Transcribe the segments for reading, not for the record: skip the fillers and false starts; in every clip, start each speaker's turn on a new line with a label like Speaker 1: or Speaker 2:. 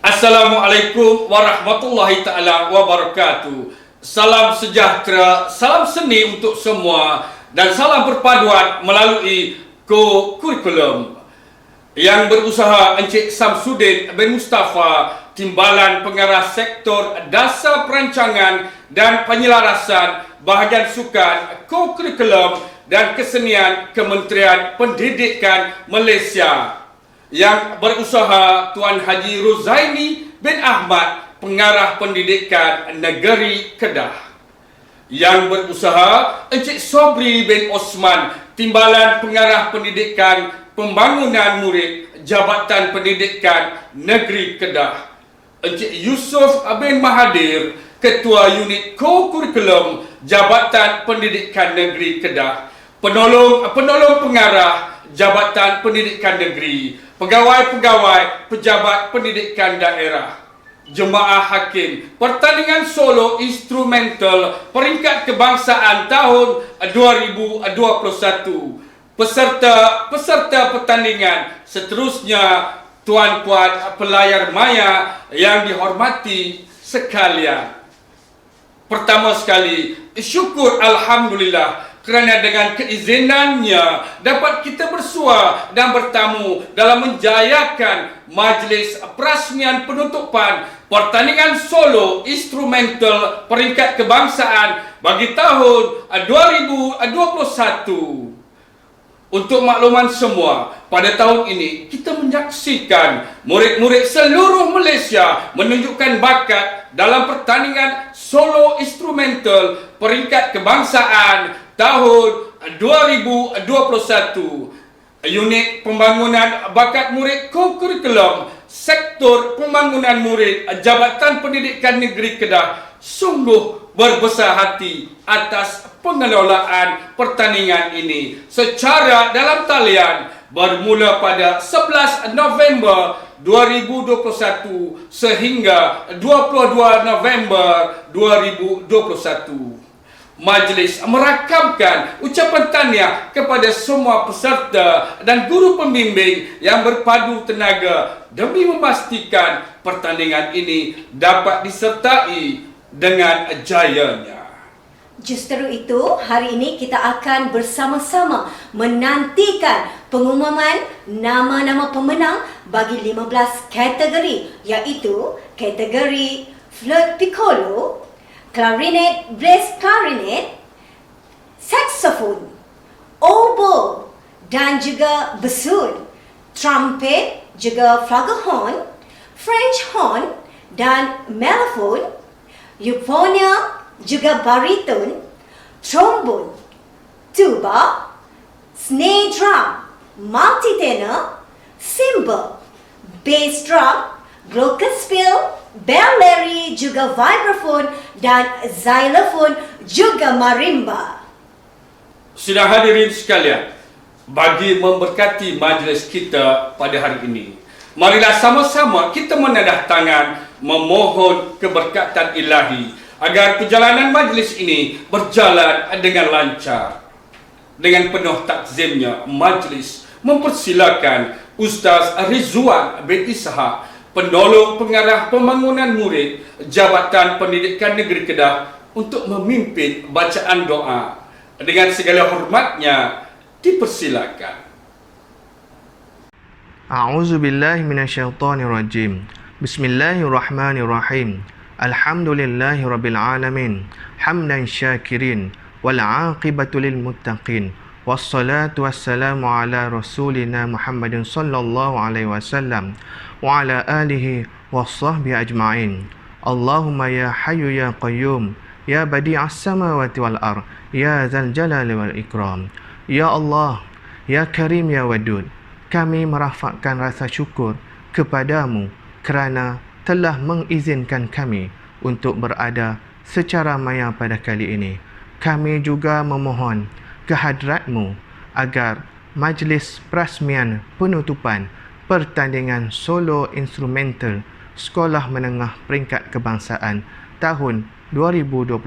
Speaker 1: Assalamualaikum warahmatullahi ta'ala wabarakatuh. Salam sejahtera, salam seni untuk semua dan salam perpaduan melalui kurikulum. Yang berusaha Encik Samsudin bin Mustafa, Timbalan Pengarah Sektor Dasar Perancangan dan Penyelarasan Bahagian Sukan Kurikulum dan Kesenian Kementerian Pendidikan Malaysia. Yang berusaha Tuan Haji Rozaini bin Ahmad, Pengarah Pendidikan Negeri Kedah. Yang berusaha Encik Sobri bin Osman, Timbalan Pengarah Pendidikan Pembangunan Murid Jabatan Pendidikan Negeri Kedah. Encik Yusof bin Mahathir, Ketua Unit Kurikulum Jabatan Pendidikan Negeri Kedah. Penolong Pengarah Jabatan Pendidikan Negeri, pegawai-pegawai Pejabat Pendidikan Daerah, Jemaah Hakim, pertandingan solo instrumental peringkat kebangsaan tahun 2021. Peserta pertandingan seterusnya, tuan-puan pelayar maya yang dihormati sekalian. Pertama sekali, syukur Alhamdulillah kerana dengan keizinannya dapat kita bersua dan bertamu dalam menjayakan majlis perasmian penutupan pertandingan solo instrumental peringkat kebangsaan bagi tahun 2021. Untuk makluman semua, pada tahun ini kita menyaksikan murid-murid seluruh Malaysia menunjukkan bakat dalam pertandingan solo instrumental peringkat kebangsaan tahun 2021. Unit Pembangunan Bakat Murid Kurikulum Sektor Pembangunan Murid Jabatan Pendidikan Negeri Kedah sungguh berbesar hati atas pengelolaan pertandingan ini secara dalam talian bermula pada 11 November 2021 sehingga 22 November 2021. Majlis merakamkan ucapan tahniah kepada semua peserta dan guru pembimbing yang berpadu tenaga demi memastikan pertandingan ini dapat disertai dengan jayanya.
Speaker 2: Justru itu, hari ini kita akan bersama-sama menantikan pengumuman nama-nama pemenang bagi 15 kategori, iaitu kategori flute piccolo, clarinet, bass clarinet, saxophone, oboe dan juga bassoon, trumpet, juga flugelhorn, French horn dan mellophone, euphonium, juga bariton, trombone, tuba, snare drum, multi-tenor, cymbal, bass drum, glockenspiel, bell-lary, juga vibraphone dan xylophone, juga marimba.
Speaker 1: Sidang hadirin sekalian, bagi memberkati majlis kita pada hari ini, marilah sama-sama kita menadah tangan memohon keberkatan ilahi agar perjalanan majlis ini berjalan dengan lancar. Dengan penuh takzimnya, majlis mempersilakan Ustaz Rizwan bin Ishaq, Penolong Pengarah Pembangunan Murid Jabatan Pendidikan Negeri Kedah, untuk memimpin bacaan doa. Dengan segala hormatnya, dipersilakan.
Speaker 3: A'udzubillahi minasyaitonirrajim. Bismillahirrahmanirrahim. Alhamdulillahirabbil alamin. Hamdan syakirin wal 'aqibatu lil muttaqin. Wassalatu wassalamu ala rasulina Muhammadin sallallahu alaihi wasallam wa ala alihi wassahbihi ajma'in. Allahumma ya hayyu ya qayyum, ya badi'as samawati wal ard, ya dzal jalali wal ikram. Ya Allah, ya Karim, ya Wadud, kami merafakkan rasa syukur kepadamu kerana telah mengizinkan kami untuk berada secara maya pada kali ini. Kami juga memohon kehadratmu agar majlis perasmian penutupan pertandingan solo instrumental Sekolah Menengah Peringkat Kebangsaan tahun 2021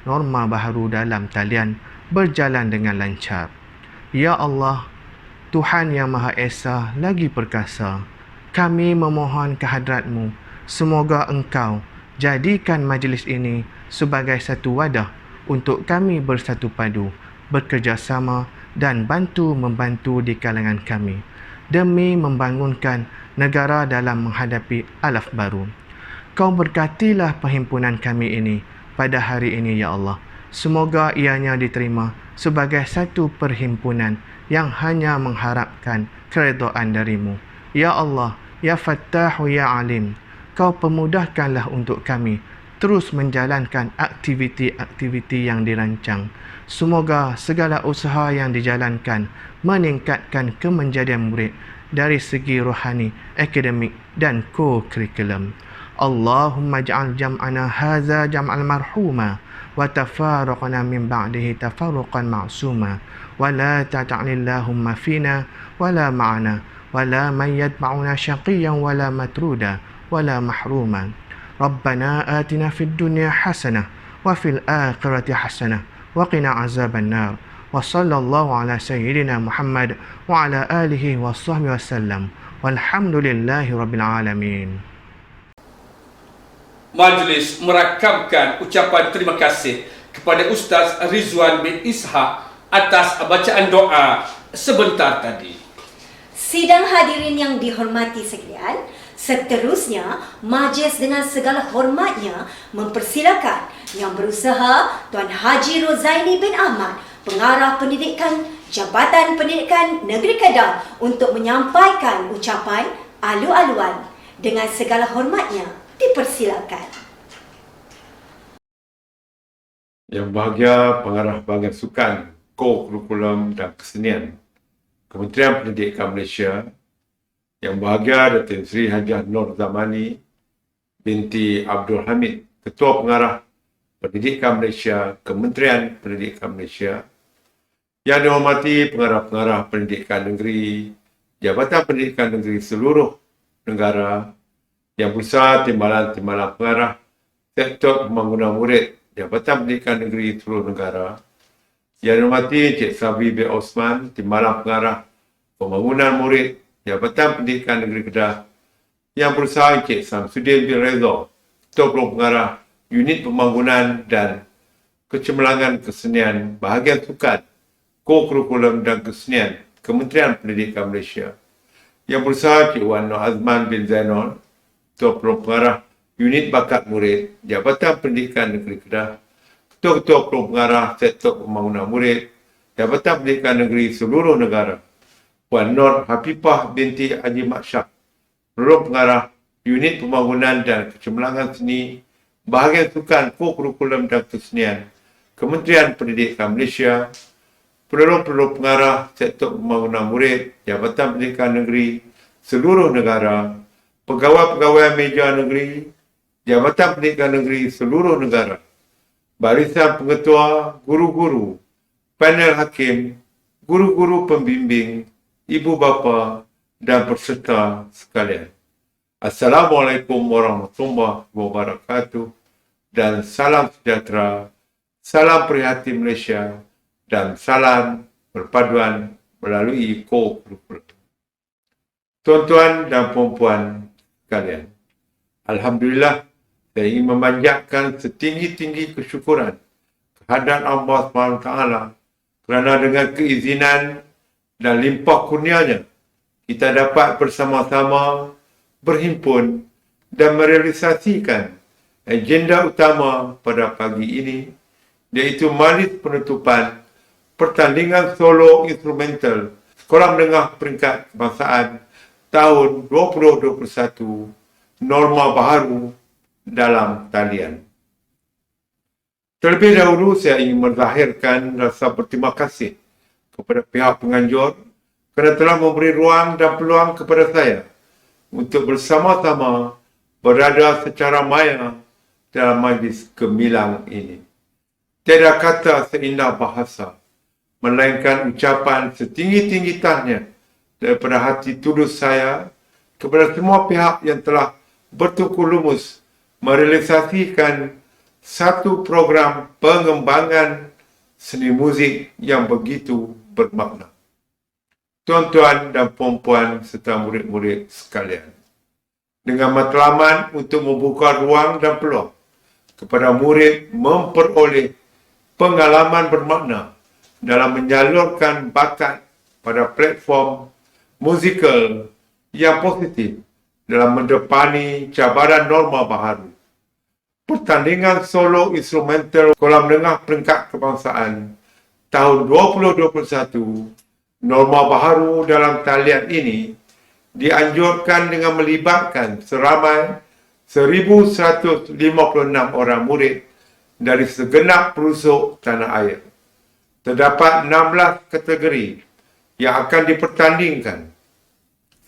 Speaker 3: norma baharu dalam talian berjalan dengan lancar. Ya Allah, Tuhan yang Maha Esa lagi perkasa, kami memohon kehadrat-Mu, semoga Engkau jadikan majlis ini sebagai satu wadah untuk kami bersatu padu, bekerjasama dan bantu-membantu di kalangan kami demi membangunkan negara dalam menghadapi alaf baru. Kau berkatilah perhimpunan kami ini pada hari ini, Ya Allah. Semoga ianya diterima sebagai satu perhimpunan yang hanya mengharapkan keredaan darimu. Ya Allah, Ya Fattahu, Ya Alim, Kau pemudahkanlah untuk kami terus menjalankan aktiviti-aktiviti yang dirancang. Semoga segala usaha yang dijalankan meningkatkan kemenjadian murid dari segi rohani, akademik dan co-curriculum. Allahumma ja'al jam'ana hadza jam'al marhuma wa tafarraqna min ba'dihi tafarruqan ma'suma wa la ta'ta'lillahumma fina wa la ma'ana wa la man yatba'una syaqiyyan wa la matruda wa la mahruma. Rabbana atina fid dunya hasanah wa fil akhirati hasanah wa qina azaban nar. Wa sallallahu ala sayyidina Muhammad wa ala alihi wa sahbihi wasallam. Walhamdulillahi rabbil alamin.
Speaker 1: Majlis merakamkan ucapan terima kasih kepada Ustaz Rizwan bin Ishaq atas bacaan doa sebentar tadi.
Speaker 2: Sidang hadirin yang dihormati sekalian, seterusnya majlis dengan segala hormatnya mempersilakan Yang Berusaha Tuan Haji Rozaini bin Ahmad, Pengarah Pendidikan Jabatan Pendidikan Negeri Kedah, untuk menyampaikan ucapan alu-aluan. Dengan segala hormatnya, dipersilakan.
Speaker 4: Yang Bahagia Pengarah Bahagian Sukan, Co-Kurikulum dan Kesenian, Kementerian Pendidikan Malaysia, Yang Bahagia Datin Seri Hajiah Nur Zamani binti Abdul Hamid, Ketua Pengarah Pendidikan Malaysia, Kementerian Pendidikan Malaysia, yang dihormati pengarah-pengarah pendidikan negeri, Jabatan Pendidikan Negeri seluruh negara, Yang Berusaha Timbalan-Timbalan Pengarah, Sektor Pembangunan Murid, Jabatan Pendidikan Negeri seluruh negara, yang dihormati Encik Sabi bin Osman, Timbalan Pengarah Pembangunan Murid, Jabatan Pendidikan Negeri Kedah, Yang Berusaha Encik Samsudin bin Reza, Ketua Pengarah Unit Pembangunan dan Kecemerlangan Kesenian, Bahagian Sukan, Co-Kurikulum dan Kesenian, Kementerian Pendidikan Malaysia, Yang Berusaha Cik Wan Nur Azman bin Zainal, Ketua Pengarah Unit Bakat Murid, Jabatan Pendidikan Negeri Kedah, Ketua-Ketua Pengarah Sektor Pembangunan Murid, Jabatan Pendidikan Negeri seluruh negara, Puan Nur Hafifah binti Haji Maksyaf, Pengarah Unit Pembangunan dan Kecemerlangan Seni, Bahagian Sukan, Co-Kurikulum dan Kesenian, Kementerian Pendidikan Malaysia, Peneroh-peneroh pengarah Sektor Pembangunan Murid, Jabatan Pendidikan Negeri seluruh negara, pegawai-pegawai meja negeri, Jabatan Pendidikan Negeri seluruh negara, barisan pengetua, guru-guru, panel hakim, guru-guru pembimbing, ibu bapa dan peserta sekalian. Assalamualaikum warahmatullahi wabarakatuh dan salam sejahtera, salam prihatin Malaysia dan salam perpaduan melalui co-kurikulum. Tuan-tuan dan puan-puan sekalian, Alhamdulillah, saya ingin memanjatkan setinggi-tinggi kesyukuran kehadirat Allah SWT kerana dengan keizinan dan limpah kurnianya kita dapat bersama-sama berhimpun dan merealisasikan agenda utama pada pagi ini, iaitu majlis penutupan pertandingan solo instrumental Sekolah Menengah Peringkat Kebangsaan tahun 2021, norma baharu dalam talian. Terlebih dahulu, saya ingin menzahirkan rasa berterima kasih kepada pihak penganjur kerana telah memberi ruang dan peluang kepada saya untuk bersama-sama berada secara maya dalam majlis gemilang ini. Tiada kata seindah bahasa, melainkan ucapan setinggi-tinggi tahniah daripada hati tulus saya kepada semua pihak yang telah bertukar lumus merealisasikan satu program pengembangan seni muzik yang begitu bermakna. Tuan-tuan dan puan-puan serta murid-murid sekalian, dengan matlamat untuk membuka ruang dan peluang kepada murid memperoleh pengalaman bermakna dalam menyalurkan bakat pada platform musikal yang positif dalam mendepani cabaran norma baharu. Pertandingan solo instrumental Kolam Dengah Peringkat Kebangsaan tahun 2021, norma baharu dalam talian ini dianjurkan dengan melibatkan seramai 1,156 orang murid dari segenap pelosok tanah air. Terdapat 16 kategori yang akan dipertandingkan.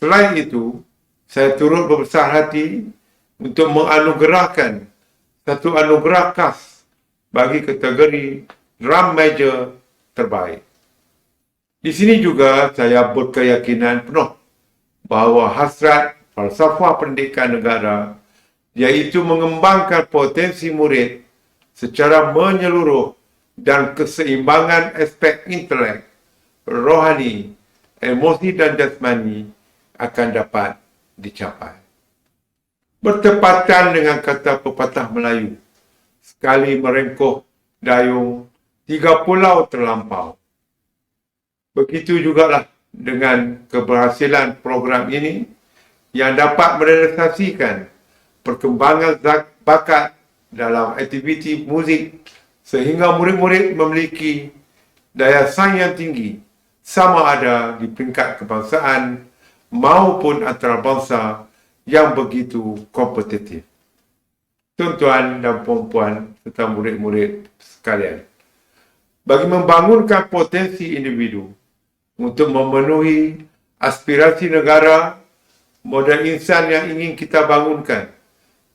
Speaker 4: Selain itu, saya turut berbesar hati untuk menganugerahkan satu anugerah khas bagi kategori drum major terbaik. Di sini juga saya berkeyakinan penuh bahawa hasrat falsafah pendidikan negara, iaitu mengembangkan potensi murid secara menyeluruh dan keseimbangan aspek intelek, rohani, emosi dan jasmani akan dapat dicapai. Bertepatan dengan kata pepatah Melayu, sekali merengkuh dayung, 3 pulau terlampau. Begitu jugalah dengan keberhasilan program ini yang dapat merealisasikan perkembangan bakat dalam aktiviti muzik sehingga murid-murid memiliki daya saing yang tinggi sama ada di peringkat kebangsaan maupun antarabangsa yang begitu kompetitif. Tuan-tuan dan puan-puan serta murid-murid sekalian, bagi membangunkan potensi individu untuk memenuhi aspirasi negara, model insan yang ingin kita bangunkan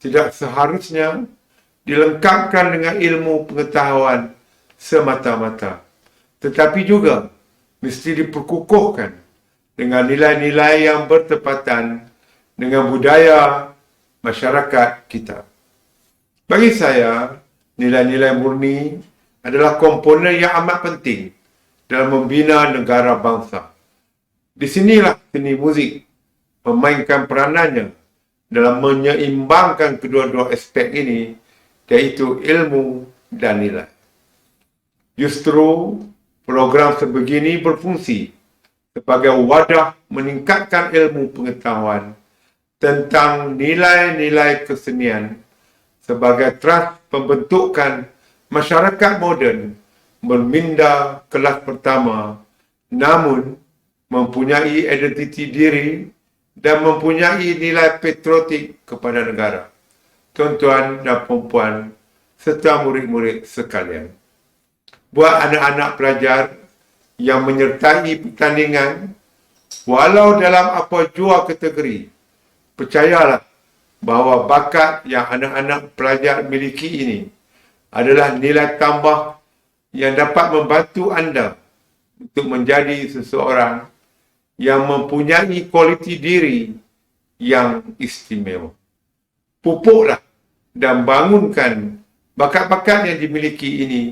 Speaker 4: tidak seharusnya dilengkapkan dengan ilmu pengetahuan semata-mata, tetapi juga mesti diperkukuhkan dengan nilai-nilai yang bertepatan dengan budaya masyarakat kita. Bagi saya, nilai-nilai murni adalah komponen yang amat penting dalam membina negara bangsa. Di sinilah seni muzik memainkan peranannya dalam menyeimbangkan kedua-dua aspek ini, iaitu ilmu dan nilai. Justru program sebegini berfungsi sebagai wadah meningkatkan ilmu pengetahuan tentang nilai-nilai kesenian sebagai teras pembentukan masyarakat moden berminda kelas pertama, namun mempunyai identiti diri dan mempunyai nilai patriotik kepada negara. Tuan-tuan dan puan-puan serta murid-murid sekalian, buat anak-anak pelajar yang menyertai pertandingan, walau dalam apa jua kategori, percayalah bahawa bakat yang anak-anak pelajar miliki ini adalah nilai tambah yang dapat membantu anda untuk menjadi seseorang yang mempunyai kualiti diri yang istimewa. Pupuklah dan bangunkan bakat-bakat yang dimiliki ini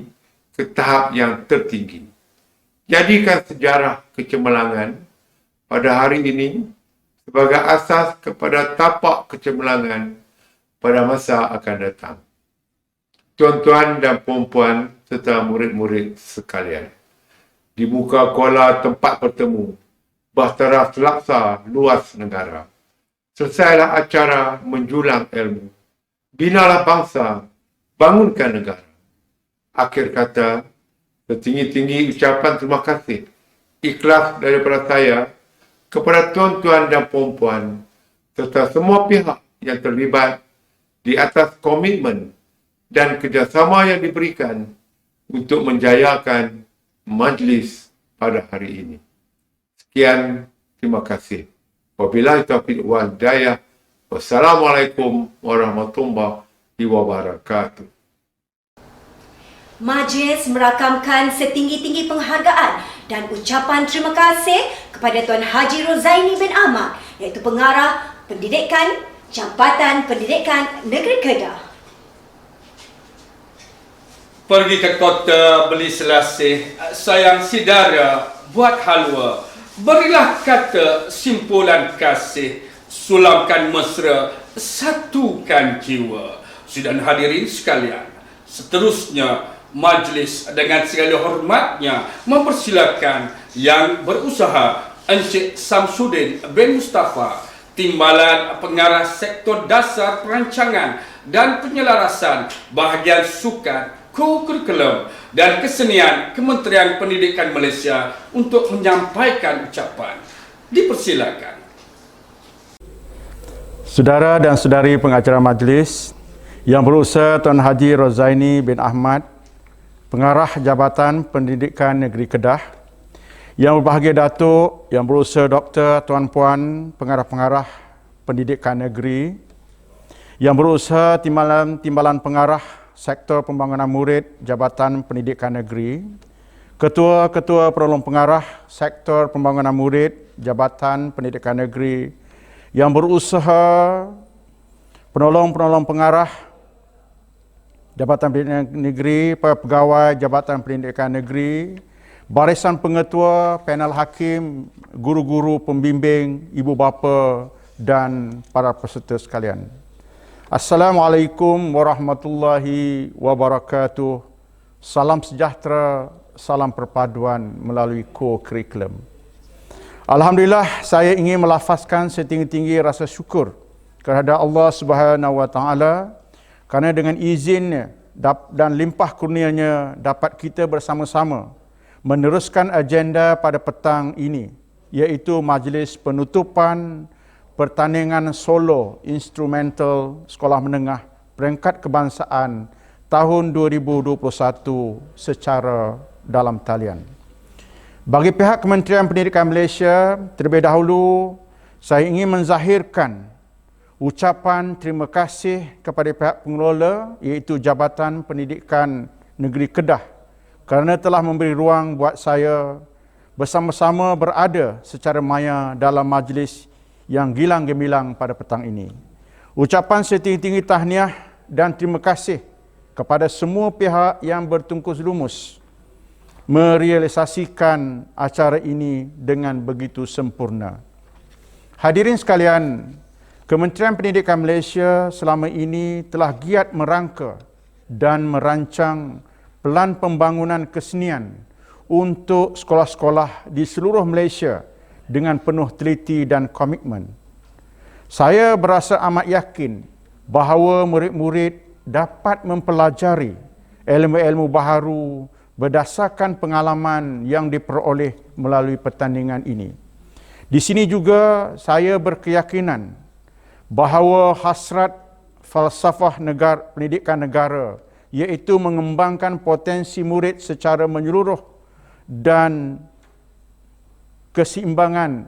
Speaker 4: ke tahap yang tertinggi. Jadikan sejarah kecemerlangan pada hari ini sebagai asas kepada tapak kecemerlangan pada masa akan datang. Tuan-tuan dan puan-puan serta murid-murid sekalian, di muka kuala tempat bertemu Bahtera Selaksa luas negara, selesailah acara menjulang ilmu. Binalah bangsa, bangunkan negara. Akhir kata, setinggi-tinggi ucapan terima kasih ikhlas daripada saya kepada tuan-tuan dan puan-puan serta semua pihak yang terlibat di atas komitmen dan kerjasama yang diberikan untuk menjayakan majlis pada hari ini. Sekian, terima kasih. Wabillahi taufiq wal hidayah. Wassalamualaikum warahmatullahi wabarakatuh.
Speaker 2: Majlis merakamkan setinggi-tinggi penghargaan dan ucapan terima kasih kepada Tuan Haji Rozaini bin Ahmad, iaitu Pengarah Pendidikan Jabatan Pendidikan Negeri Kedah.
Speaker 1: Pergi ke kota beli selasih, sayang saudara buat halwa. Berilah kata simpulan kasih, sulamkan mesra, satukan jiwa. Sidang hadirin sekalian, seterusnya majlis dengan segala hormatnya mempersilakan yang berusaha Encik Samsudin bin Mustafa, Timbalan Pengarah Sektor Dasar Perancangan dan Penyelarasan Bahagian Sukan, Kurikulum dan Kesenian Kementerian Pendidikan Malaysia untuk menyampaikan ucapan. Dipersilakan.
Speaker 5: Saudara dan saudari pengacara majlis, Yang Berusaha Tuan Haji Rozaini bin Ahmad, Pengarah Jabatan Pendidikan Negeri Kedah, Yang Berbahagia Datuk, Yang Berusaha Dr. Tuan Puan, Pengarah-pengarah Pendidikan Negeri, Yang Berusaha Timbalan Pengarah Sektor Pembangunan Murid Jabatan Pendidikan Negeri, Ketua-Ketua Penolong Pengarah Sektor Pembangunan Murid Jabatan Pendidikan Negeri, Yang Berusaha Penolong-penolong Pengarah Jabatan Pendidikan Negeri, pegawai Jabatan Pendidikan Negeri, barisan pengetua, panel hakim, guru-guru pembimbing, ibu bapa dan para peserta sekalian. Assalamualaikum warahmatullahi wabarakatuh. Salam sejahtera, salam perpaduan melalui co-curriculum. Alhamdulillah, saya ingin melafazkan setinggi-tinggi rasa syukur kepada Allah Subhanahu wa taala kerana dengan izinnya dan limpah kurnianya dapat kita bersama-sama meneruskan agenda pada petang ini, iaitu majlis penutupan pertandingan solo instrumental sekolah menengah peringkat kebangsaan tahun 2021 secara dalam talian. Bagi pihak Kementerian Pendidikan Malaysia, terlebih dahulu saya ingin menzahirkan ucapan terima kasih kepada pihak pengelola, iaitu Jabatan Pendidikan Negeri Kedah, kerana telah memberi ruang buat saya bersama-sama berada secara maya dalam majlis yang gilang gemilang pada petang ini. Ucapan setinggi-tinggi tahniah dan terima kasih kepada semua pihak yang bertungkus lumus merealisasikan acara ini dengan begitu sempurna. Hadirin sekalian, Kementerian Pendidikan Malaysia selama ini telah giat merangka dan merancang pelan pembangunan kesenian untuk sekolah-sekolah di seluruh Malaysia dengan penuh teliti dan komitmen. Saya berasa amat yakin bahawa murid-murid dapat mempelajari ilmu-ilmu baharu berdasarkan pengalaman yang diperoleh melalui pertandingan ini. Di sini juga saya berkeyakinan bahawa hasrat falsafah pendidikan negara, iaitu mengembangkan potensi murid secara menyeluruh dan keseimbangan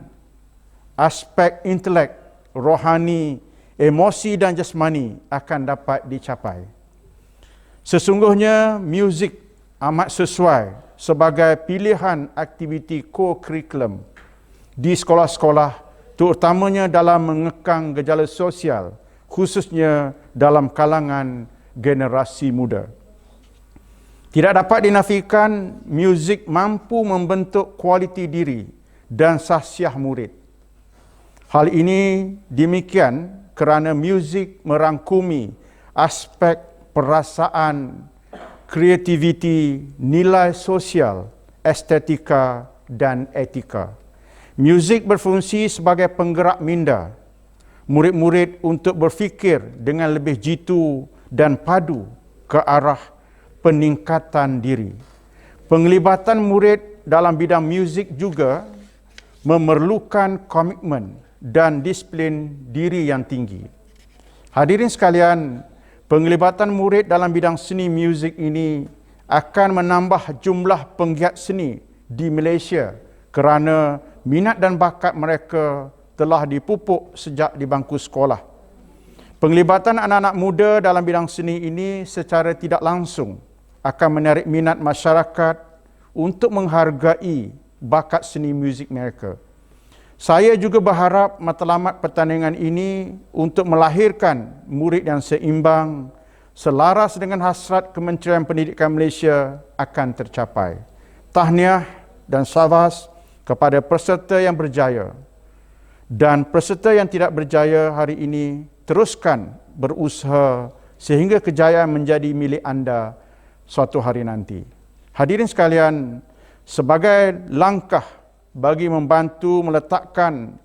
Speaker 5: aspek intelek, rohani, emosi dan jasmani akan dapat dicapai. Sesungguhnya muzik amat sesuai sebagai pilihan aktiviti co-curriculum di sekolah-sekolah, terutamanya dalam mengekang gejala sosial, khususnya dalam kalangan generasi muda. Tidak dapat dinafikan muzik mampu membentuk kualiti diri dan sahsiah murid. Hal ini demikian kerana muzik merangkumi aspek perasaan, kreativiti, nilai sosial, estetika dan etika. Muzik berfungsi sebagai penggerak minda murid-murid untuk berfikir dengan lebih jitu dan padu ke arah peningkatan diri. Penglibatan murid dalam bidang muzik juga memerlukan komitmen dan disiplin diri yang tinggi. Hadirin sekalian, penglibatan murid dalam bidang seni muzik ini akan menambah jumlah penggiat seni di Malaysia kerana minat dan bakat mereka telah dipupuk sejak di bangku sekolah. Penglibatan anak-anak muda dalam bidang seni ini secara tidak langsung akan menarik minat masyarakat untuk menghargai bakat seni muzik mereka. Saya juga berharap matlamat pertandingan ini untuk melahirkan murid yang seimbang, selaras dengan hasrat Kementerian Pendidikan Malaysia akan tercapai. Tahniah dan syabas kepada peserta yang berjaya, dan peserta yang tidak berjaya hari ini teruskan berusaha sehingga kejayaan menjadi milik anda suatu hari nanti. Hadirin sekalian, sebagai langkah bagi membantu meletakkan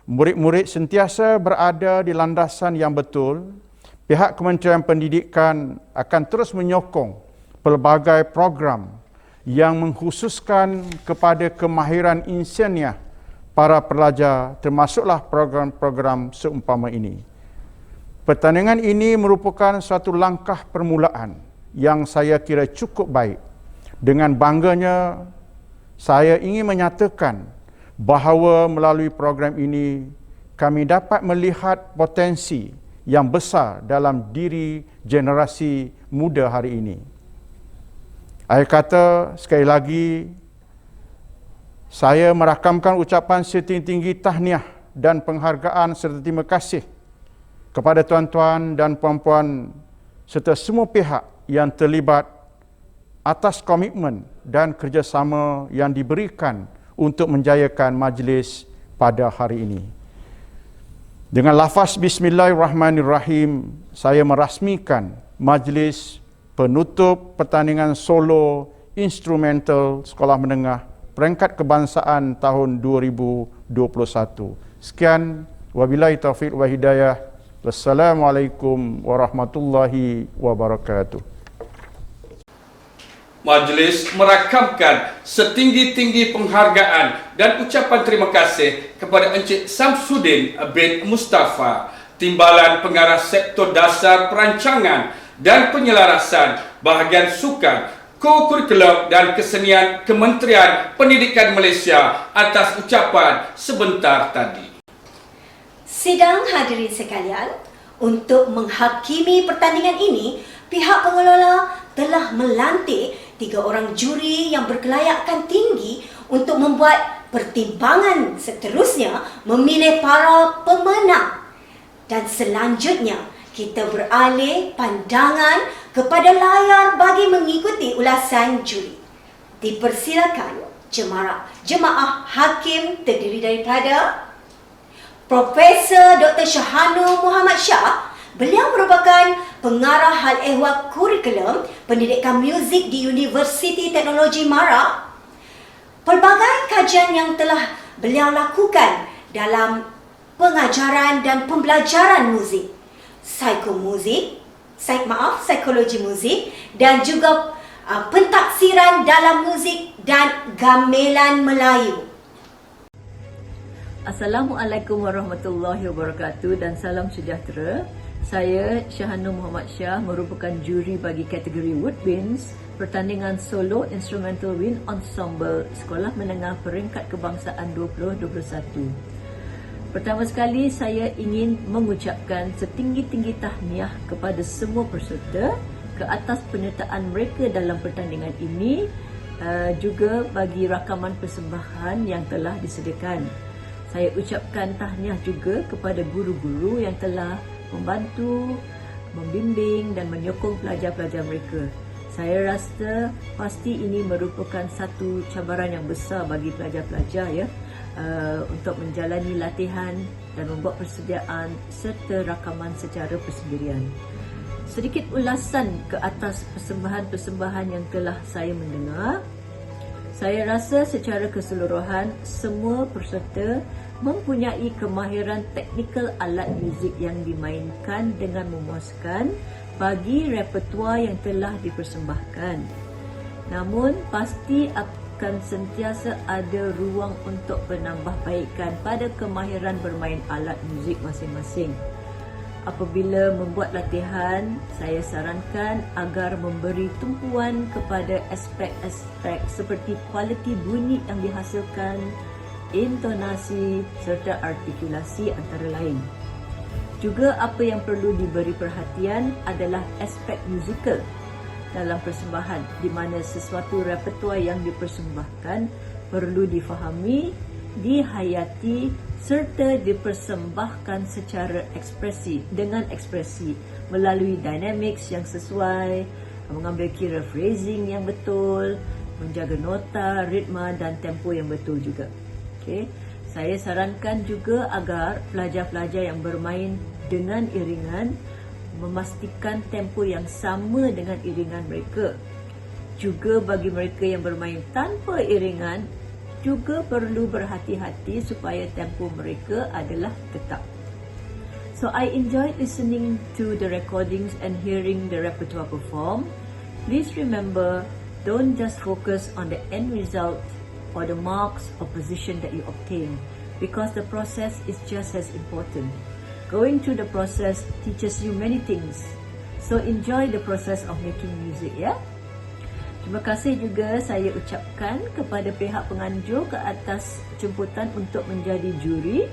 Speaker 5: murid-murid sentiasa berada di landasan yang betul, pihak Kementerian Pendidikan akan terus menyokong pelbagai program yang mengkhususkan kepada kemahiran insaniah para pelajar, termasuklah program-program seumpama ini. Pertandingan ini merupakan suatu langkah permulaan yang saya kira cukup baik. Dengan bangganya, saya ingin menyatakan bahawa melalui program ini, kami dapat melihat potensi yang besar dalam diri generasi muda hari ini. Saya kata sekali lagi, saya merakamkan ucapan setinggi-tinggi tahniah dan penghargaan serta terima kasih kepada tuan-tuan dan puan-puan serta semua pihak yang terlibat atas komitmen dan kerjasama yang diberikan untuk menjayakan majlis pada hari ini. Dengan lafaz Bismillahirrahmanirrahim, saya merasmikan majlis penutup pertandingan solo instrumental sekolah menengah peringkat kebangsaan tahun 2021. Sekian, wabillahi taufiq wa hidayah. Wassalamualaikum warahmatullahi wabarakatuh.
Speaker 1: Majlis merakamkan setinggi-tinggi penghargaan dan ucapan terima kasih kepada Encik Samsudin bin Mustafa, Timbalan Pengarah Sektor Dasar Perancangan dan Penyelarasan Bahagian Sukan, Co-Kurikulum dan Kesenian Kementerian Pendidikan Malaysia atas ucapan sebentar tadi.
Speaker 2: Sidang hadirin sekalian, untuk menghakimi pertandingan ini, pihak pengelola telah melantik 3 orang juri yang berkelayakan tinggi untuk membuat pertimbangan seterusnya memilih para pemenang. Dan selanjutnya, kita beralih pandangan kepada layar bagi mengikuti ulasan juri. Dipersilakan jemaah hakim terdiri daripada Profesor Dr. Shahanul Muhammad Shah. Beliau merupakan pengarah hal ehwal kurikulum pendidikan muzik di Universiti Teknologi Mara. Pelbagai kajian yang telah beliau lakukan dalam pengajaran dan pembelajaran muzik, psikologi muzik dan juga pentaksiran dalam muzik dan gamelan Melayu.
Speaker 6: Assalamualaikum warahmatullahi wabarakatuh dan salam sejahtera. Saya Shahanul Muhammad Shah merupakan juri bagi kategori Woodwinds pertandingan solo instrumental wind ensemble Sekolah Menengah Peringkat Kebangsaan 2021. Pertama sekali saya ingin mengucapkan setinggi-tinggi tahniah kepada semua peserta ke atas penyertaan mereka dalam pertandingan ini, juga bagi rakaman persembahan yang telah disediakan. Saya ucapkan tahniah juga kepada guru-guru yang telah membantu, membimbing dan menyokong pelajar-pelajar mereka. Saya rasa pasti ini merupakan satu cabaran yang besar bagi pelajar-pelajar untuk menjalani latihan dan membuat persediaan serta rakaman secara persendirian. Sedikit ulasan ke atas persembahan-persembahan yang telah saya mendengar. Saya rasa secara keseluruhan semua peserta mempunyai kemahiran teknikal alat muzik yang dimainkan dengan memuaskan bagi repertua yang telah dipersembahkan. Namun pasti akan sentiasa ada ruang untuk penambahbaikan pada kemahiran bermain alat muzik masing-masing. Apabila membuat latihan, saya sarankan agar memberi tumpuan kepada aspek-aspek seperti kualiti bunyi yang dihasilkan, intonasi serta artikulasi antara lain. Juga apa yang perlu diberi perhatian adalah aspek musikal dalam persembahan, di mana sesuatu repertua yang dipersembahkan perlu difahami dihayati serta dipersembahkan secara dengan ekspresi melalui dynamics yang sesuai, mengambil kira phrasing yang betul, menjaga nota, ritma dan tempo yang betul juga. Okey. Saya sarankan juga agar pelajar-pelajar yang bermain dengan iringan memastikan tempo yang sama dengan iringan mereka. Juga bagi mereka yang bermain tanpa iringan, juga perlu berhati-hati supaya tempo mereka adalah tetap. So I enjoyed listening to the recordings and hearing the repertoire perform. Please remember, don't just focus on the end result or the marks or position that you obtain, because the process is just as important. Going through the process teaches you many things. So enjoy the process of making music, ya. Terima kasih juga saya ucapkan kepada pihak penganjur ke atas jemputan untuk menjadi juri,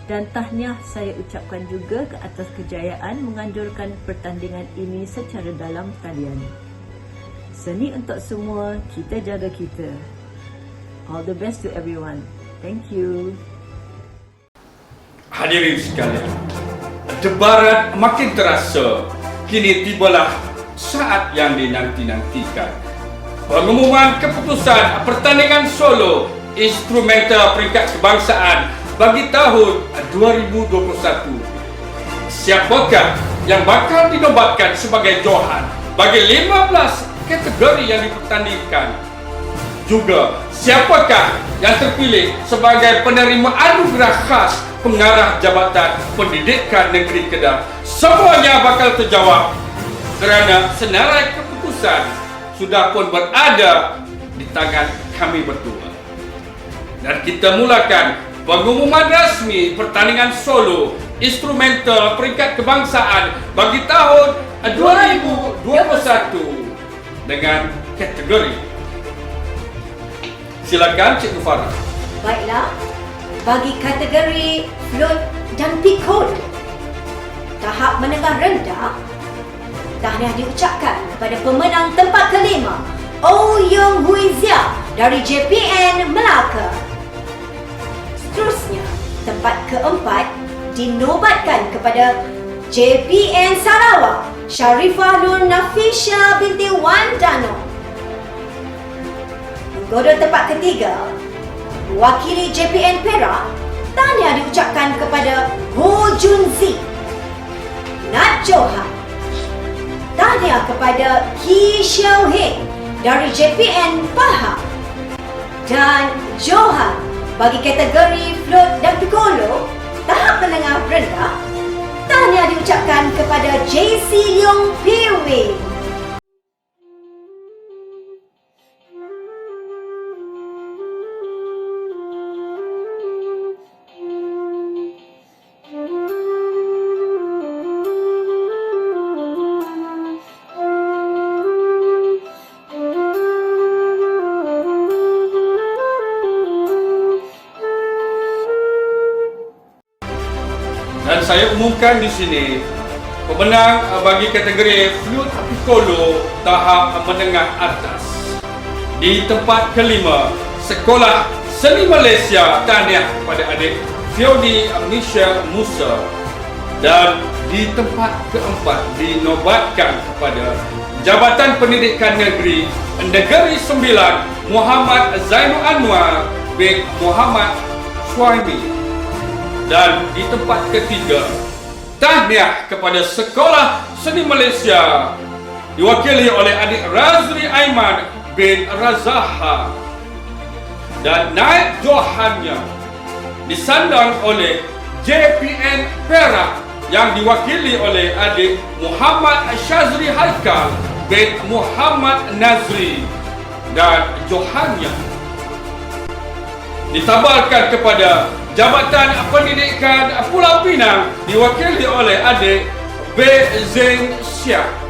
Speaker 6: dan tahniah saya ucapkan juga ke atas kejayaan menganjurkan pertandingan ini secara dalam talian. Seni untuk semua, kita jaga kita. All the best to everyone. Thank you.
Speaker 1: Hadirin sekalian, debaran makin terasa. Kini tibalah saat yang dinanti-nantikan. Pengumuman keputusan pertandingan solo instrumental peringkat kebangsaan bagi tahun 2021. Siapakah yang bakal dinobatkan sebagai Johan bagi 15 kategori yang dipertandingkan? Juga siapakah yang terpilih sebagai penerima anugerah khas pengarah Jabatan Pendidikan Negeri Kedah? Semuanya bakal terjawab kerana senarai keputusan sudah pun berada di tangan kami berdua. Dan kita mulakan pengumuman rasmi pertandingan solo instrumental peringkat kebangsaan bagi tahun 2021 dengan kategori. Silakan Cikgu Farah.
Speaker 2: Baiklah, bagi kategori flute dan piccolo, tahap menengah rendah, tahniah diucapkan kepada pemenang tempat kelima, Oh Yung Hui Zia dari JPN Melaka. Seterusnya, tempat keempat dinobatkan kepada JPN Sarawak, Sharifah Nur Nafisha binti Wan Dano. Menggoda tempat ketiga, wakili JPN Perak, tahniah diucapkan kepada Ho Jun Zi. Nat Johan, tahniah kepada Ki Xiao Heng dari JPN Pahang. Dan Johan bagi kategori flute dan piccolo tahap menengah rendah, tahniah diucapkan kepada JC Leong Piwi.
Speaker 1: Dan saya umumkan di sini pemenang bagi kategori flute piccolo tahap menengah atas. Di tempat kelima, Sekolah Seni Malaysia, tahniah kepada adik Fiodi Michelle Musa. Dan di tempat keempat dinobatkan kepada Jabatan Pendidikan Negeri Negeri Sembilan, Muhammad Zainul Anwar bin Muhammad Suhaimi. Dan di tempat ketiga, tahniah kepada Sekolah Seni Malaysia diwakili oleh adik Razri Aiman bin Razaha. Dan naib Johannya disandang oleh JPN Perak yang diwakili oleh adik Muhammad Shazri Haikal bin Muhammad Nazri. Dan Johannya ditabalkan kepada Jabatan Pendidikan Pulau Pinang diwakili oleh adik B. Zeng Siak.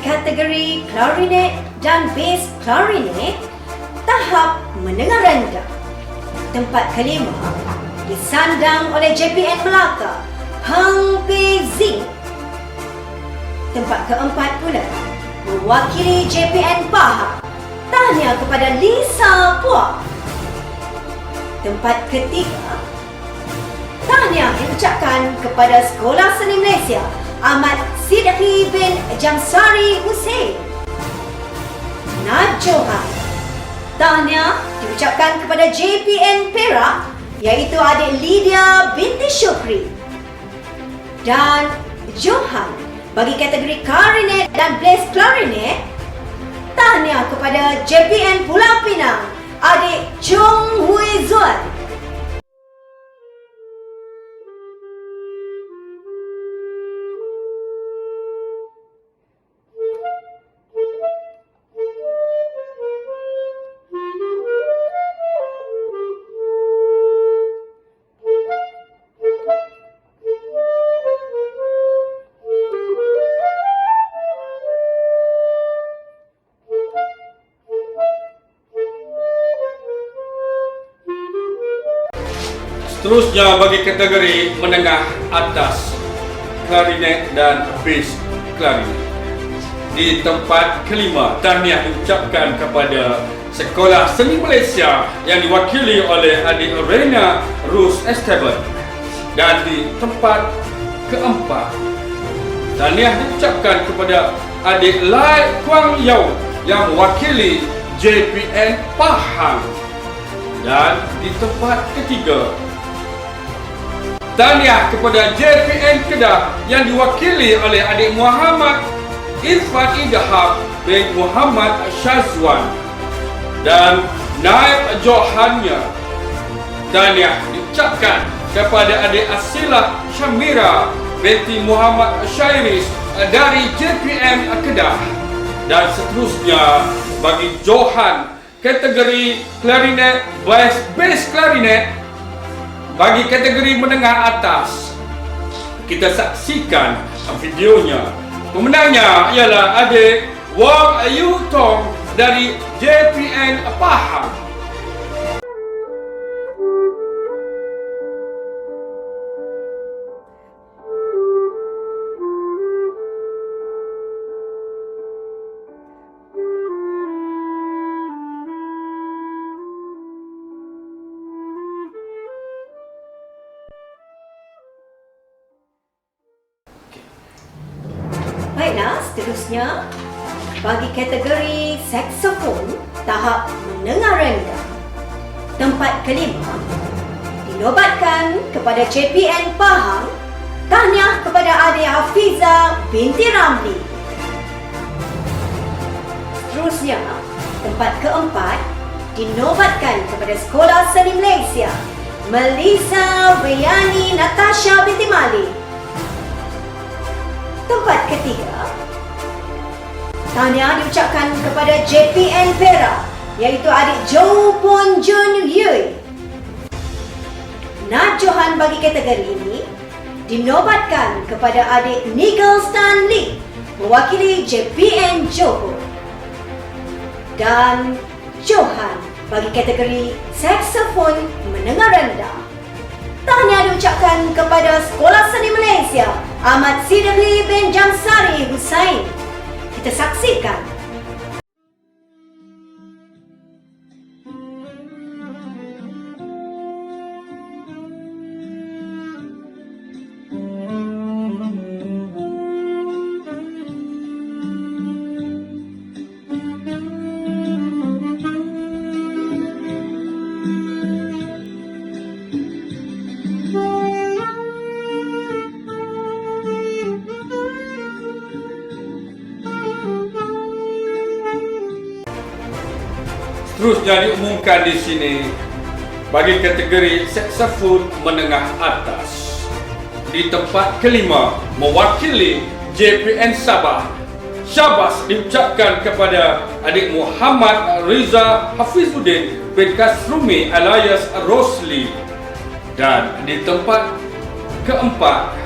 Speaker 2: kategori klarinet dan bass klarinet tahap menengah rendah. Tempat kelima disandang oleh JPN Melaka, Hang Pei Zing. Tempat keempat pula mewakili JPN Pahang, tahniah kepada Lisa Puak. Tempat ketiga, tahniah diucapkan kepada Sekolah Seni Malaysia Ahmad Sidqi bin Jamsari Hussein. Najohan, tahniah diucapkan kepada JPN Perak iaitu adik Lydia binti Syukri. Dan Johan bagi kategori klarinet dan bass klarinet, tahniah kepada JPN Pulau Pinang adik Chong Hui Zuan.
Speaker 1: Seterusnya bagi kategori menengah atas, klarinet dan bass klarinet. Di tempat kelima, tahniah diucapkan kepada Sekolah Seni Malaysia yang diwakili oleh adik Reina Rus Esteban. Dan di tempat keempat, tahniah diucapkan kepada adik Lai Kuang Yau yang mewakili JPN Pahang. Dan di tempat ketiga, tahniah kepada JPN Kedah yang diwakili oleh adik Muhammad Irfan Idham bin Muhammad Syazwan. Dan naib Johannya, tahniah diucapkan kepada adik Asilah Syamira binti Muhammad Syairis dari JPN Kedah. Dan seterusnya bagi Johan kategori klarinet, bass klarinet. Bagi kategori menengah atas, kita saksikan videonya. Pemenangnya ialah adik Wang Yu Tong dari JPN Pahang.
Speaker 2: Baiklah, seterusnya bagi kategori saksofon tahap menengah rendah, tempat kelima dinobatkan kepada JPN Pahang, tahniah kepada adik Hafiza binti Ramli. Seterusnya, tempat keempat dinobatkan kepada Sekolah Seni Malaysia, Melissa Bayani Natasha binti Malik. Tempat ketiga, tahniah diucapkan kepada JPN Perak iaitu adik Jo Pon Jun Yui. Najohan bagi kategori ini dinobatkan kepada adik Nigel Stan Lee mewakili JPN Johor. Dan Johan bagi kategori saksofon menengah rendah, tahniah diucapkan kepada Sekolah Seni Malaysia Ahmad Sidqi bin Jamsari Hussein. Kita saksikan.
Speaker 1: Seterusnya diumumkan di sini bagi kategori saksofon menengah atas. Di tempat kelima mewakili JPN Sabah, syabas diucapkan kepada adik Muhammad Riza Hafizuddin bin Kasrumi alias Rosli. Dan di tempat keempat,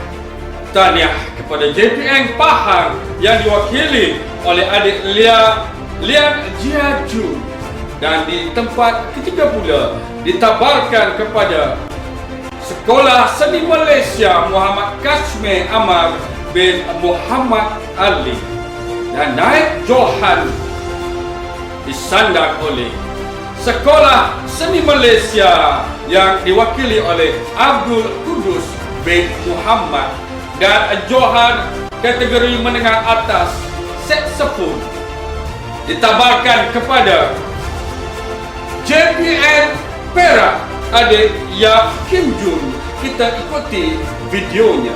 Speaker 1: tahniah kepada JPN Pahang yang diwakili oleh adik Lian Jiaju. Dan di tempat ketiga pula ditabarkan kepada Sekolah Seni Malaysia Muhammad Kashmir Amar bin Muhammad Ali. Dan naib Johan disandang oleh Sekolah Seni Malaysia yang diwakili oleh Abdul Kudus bin Muhammad. Dan Johan kategori menengah atas saksofon ditabarkan kepada JPN Perak adik Ya Kim Jun. Kita ikuti videonya.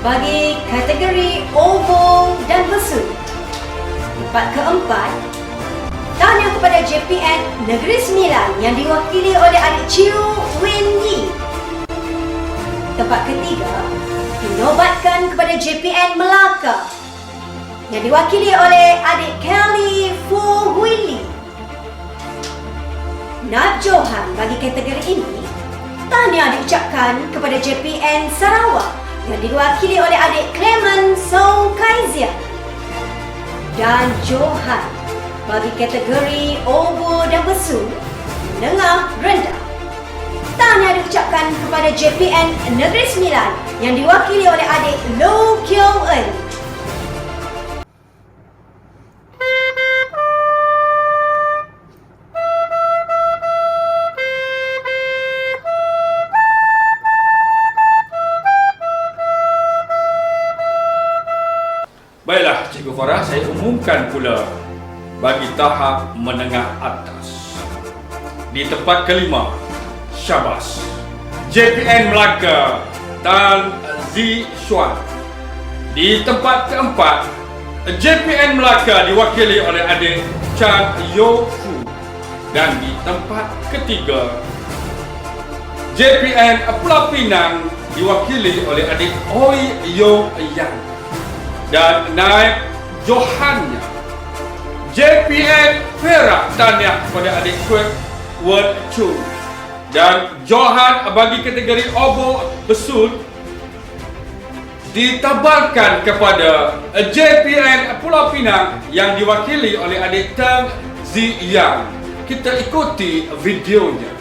Speaker 2: Bagi kategori oval dan besut, tempat keempat, tahniah kepada JPN Negeri Sembilan yang diwakili oleh adik Chiu Win Yi. Tempat ketiga, dinobatkan kepada JPN Melaka yang diwakili oleh adik Kelly Fu Hui Li. Naib Johan bagi kategori ini, tahniah diucapkan kepada JPN Sarawak yang diwakili oleh adik Clement Song Kaizia. Dan Johan bagi kategori oval dan besut menengah rendah, tahniah diucapkan kepada JPN Negeri Sembilan yang diwakili oleh adik Low Kiong En.
Speaker 1: Baiklah Cikgu Farah, saya umumkan pula bagi tahap menengah atas. Di tempat kelima, syabas, JPN Melaka Tan Zi Xuan. Di tempat keempat, JPN Melaka diwakili oleh adik Chan Yo Fu. Dan di tempat ketiga, JPN Pulau Pinang diwakili oleh adik Oi Yo Yang. Dan naib Johannya JPN Perak, tahniah kepada adik Kwek Wen Chu. Dan Johan bagi kategori oval besut ditabarkan kepada JPN Pulau Pinang yang diwakili oleh adik Tang Zi Yang. Kita ikuti videonya.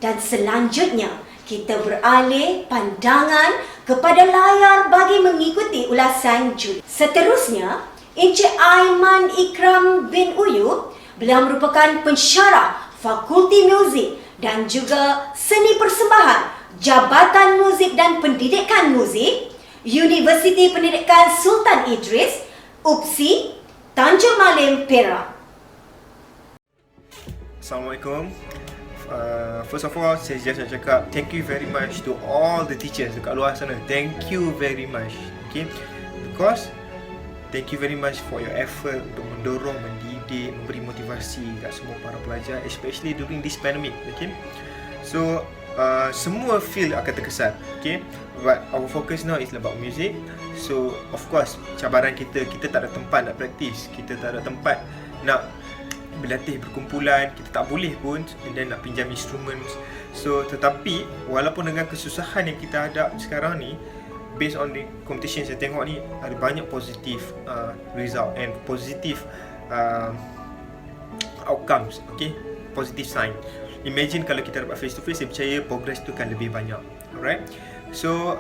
Speaker 2: Dan selanjutnya, kita beralih pandangan kepada layar bagi mengikuti ulasan juri. Seterusnya, Encik Aiman Ikram bin Uyub, beliau merupakan pensyarah Fakulti Muzik dan juga Seni Persembahan Jabatan Muzik dan Pendidikan Muzik Universiti Pendidikan Sultan Idris, UPSI, Tanjung Malim, Perak.
Speaker 7: Assalamualaikum. First of all, saya just nak cakap thank you very much to all the teachers dekat luar sana. Thank you very much. Okay, because thank you very much for your effort untuk mendorong, mendidik, memberi motivasi kat semua para pelajar, especially during this pandemic. Okay, so semua field akan terkesan. Okay, but our focus now is about music. So of course, cabaran kita tak ada tempat nak practice, kita tak ada tempat nak berlatih berkumpulan, kita tak boleh pun and then nak pinjam instrumen. So tetapi walaupun dengan kesusahan yang kita hadap sekarang ni, based on the competition saya tengok ni ada banyak positif result and positive outcomes. Okay, positive sign. Imagine kalau kita dapat face to face, saya percaya progress tu kan lebih banyak. Alright, so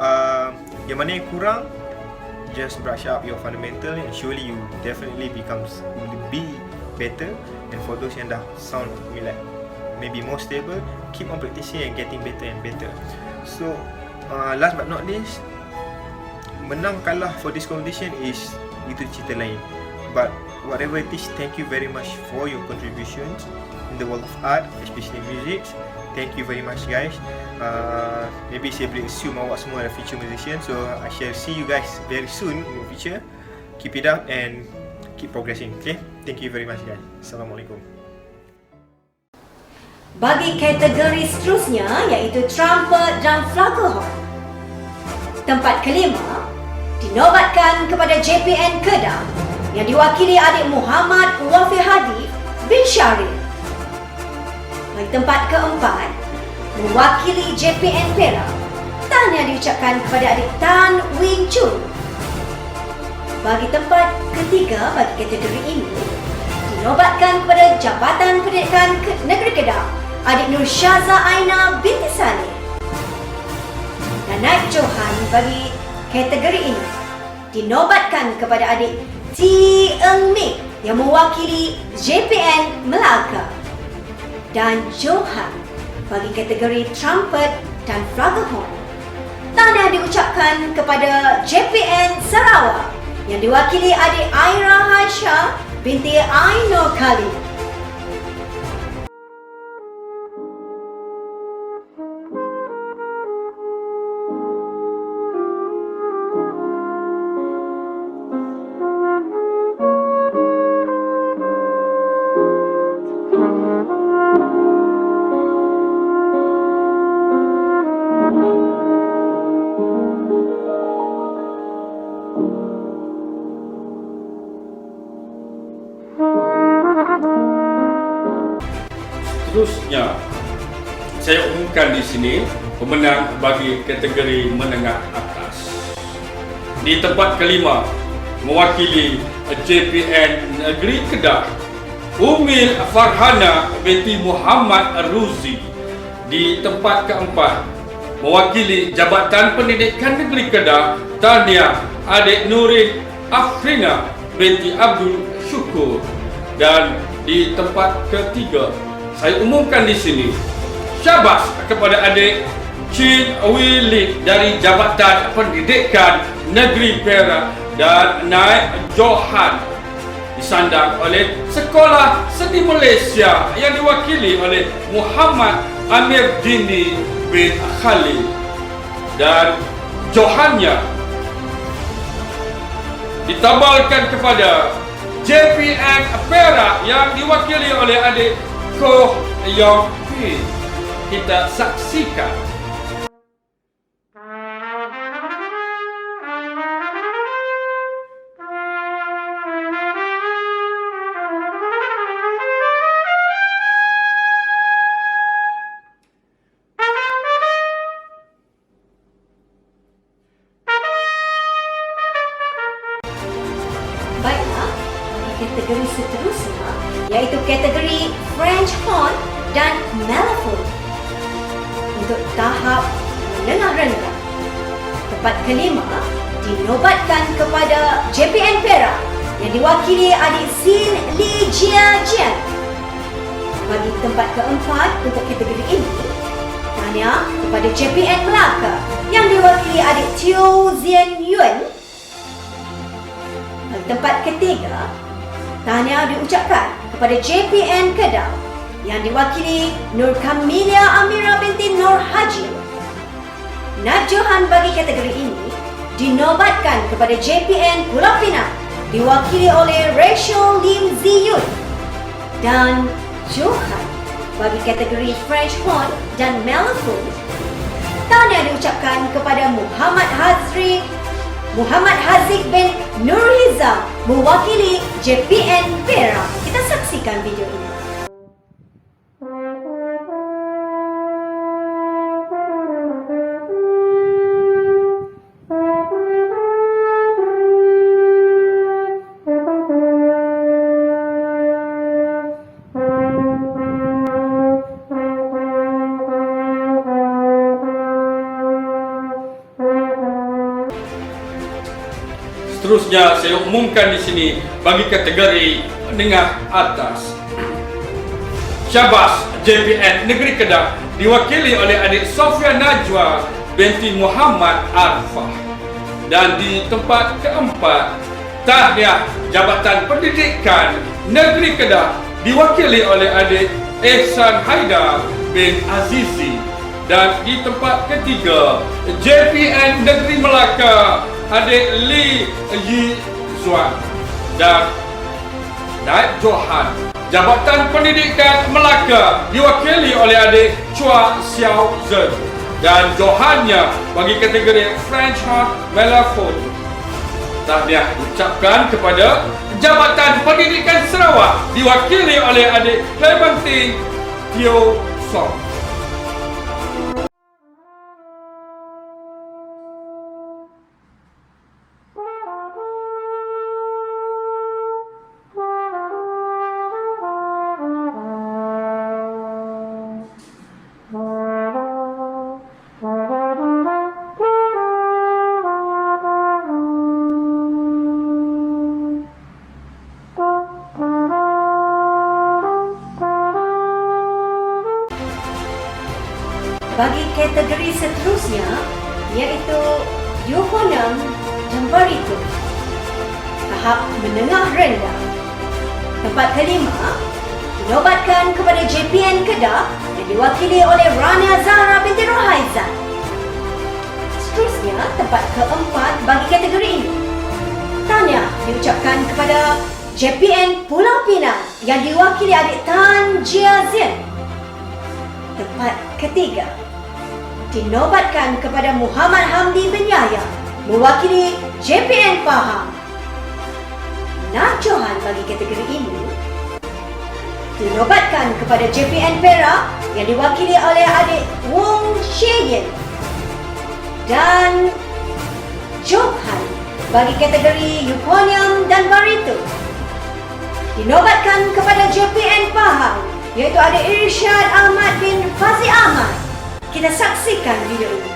Speaker 7: yang mana yang kurang, just brush up your fundamental and surely you definitely will be better. And for those yang dah sound familiar, maybe more stable, keep on practicing and getting better and better. So last but not least, menang kalah for this competition is itu cerita lain. But whatever it is, thank you very much for your contributions in the world of art, especially music. Thank you very much guys. Maybe saya boleh assume awak semua adalah future musician, so I shall see you guys very soon in the future. Keep it up and keep progressing. Okay, thank you very much guys. Assalamualaikum.
Speaker 2: Bagi kategori seterusnya iaitu trumpet dan flugelhorn, tempat kelima dinobatkan kepada JPN Kedah yang diwakili adik Muhammad Wafir Hadi bin Syarif. Bagi tempat keempat, mewakili JPN Perak, tahniah diucapkan kepada adik Tan Wing Chun. Bagi tempat ketiga bagi kategori ini, dinobatkan kepada Jabatan Pendidikan Negeri Kedah, adik Nur Syaza Aina binti Saleh. Dan naib johan bagi kategori ini dinobatkan kepada adik T. Eng Mik yang mewakili JPN Melaka. Dan johan bagi kategori trumpet dan flugelhorn, tahniah diucapkan kepada JPN Sarawak yang diwakili adik Aira Haisha binti Ainur Khalid.
Speaker 1: Seterusnya, saya umumkan di sini pemenang bagi kategori menengah atas. Di tempat kelima, mewakili JPN Negeri Kedah, Umil Farhana binti Muhammad Ruzi. Di tempat keempat, mewakili Jabatan Pendidikan Negeri Kedah, tahniah adik Nurin Afrina binti Abdul Syukur. Dan di tempat ketiga, saya umumkan di sini, syabas kepada adik Chin Willy dari Jabatan Pendidikan Negeri Perak dan naib johan disandang oleh Sekolah Seni Malaysia yang diwakili oleh Muhammad Amir Dini bin Khalid. Dan johannya ditabalkan kepada JPN Perak yang diwakili oleh adik Koh Yong Pin. Kita saksikan.
Speaker 2: Baiklah, kategori seterusnya iaitu kategori French horn dan mellophone untuk tahap menengah rendah. Tempat kelima dinobatkan kepada JPN Perak yang diwakili adik Sin Li Jia Jian. Bagi tempat keempat untuk kategori ini, tahniah kepada JPN Melaka yang diwakili adik Teo Zien Yuen. Bagi tempat ketiga, tahniah diucapkan kepada JPN Kedah yang diwakili Nur Kamilia Amira binti Nur Haji. Naib johan bagi kategori ini dinobatkan kepada JPN Pulau Pinang diwakili oleh Rachel Lim Ziyun. Dan johan bagi kategori French horn dan mellophone, tahniah diucapkan kepada Muhammad Haziq bin Nurhizam mewakili JPN Perak. Kita saksikan video ini.
Speaker 1: Seterusnya, saya umumkan di sini bagi kategori menengah atas. Syabas JPN Negeri Kedah diwakili oleh adik Sofia Najwa binti Muhammad Arfah. Dan di tempat keempat, tahniah Jabatan Pendidikan Negeri Kedah diwakili oleh adik Ehsan Haidar bin Azizi. Dan di tempat ketiga, JPN Negeri Melaka, adik Li Yi Zuan. Dan Naib Johan Jabatan Pendidikan Melaka diwakili oleh adik Chua Xiao Zhen. Dan Johannya bagi kategori French Heart Melafon. Tahniah ucapkan kepada Jabatan Pendidikan Sarawak diwakili oleh adik Clementine Teo Song.
Speaker 2: Bagi kategori seterusnya, iaitu Yohanam dan Barito, tahap menengah rendah. Tempat kelima dinobatkan kepada JPN Kedah yang diwakili oleh Rania Zahra binti Rohaizan. Seterusnya, tempat keempat bagi kategori ini. Tahniah diucapkan kepada JPN Pulau Pinang yang diwakili adik Tan Jia Zien. Tempat ketiga dinobatkan kepada Muhammad Hamdi bin Yahya mewakili JPN Pahang. Naib Johan bagi kategori ini dinobatkan kepada JPN Perak yang diwakili oleh adik Wong Shien. Dan Johan bagi kategori Euphonium dan Barito dinobatkan kepada JPN Pahang, iaitu adik Irsyad Ahmad bin Fazi Ahmad. Kita saksikan video ini.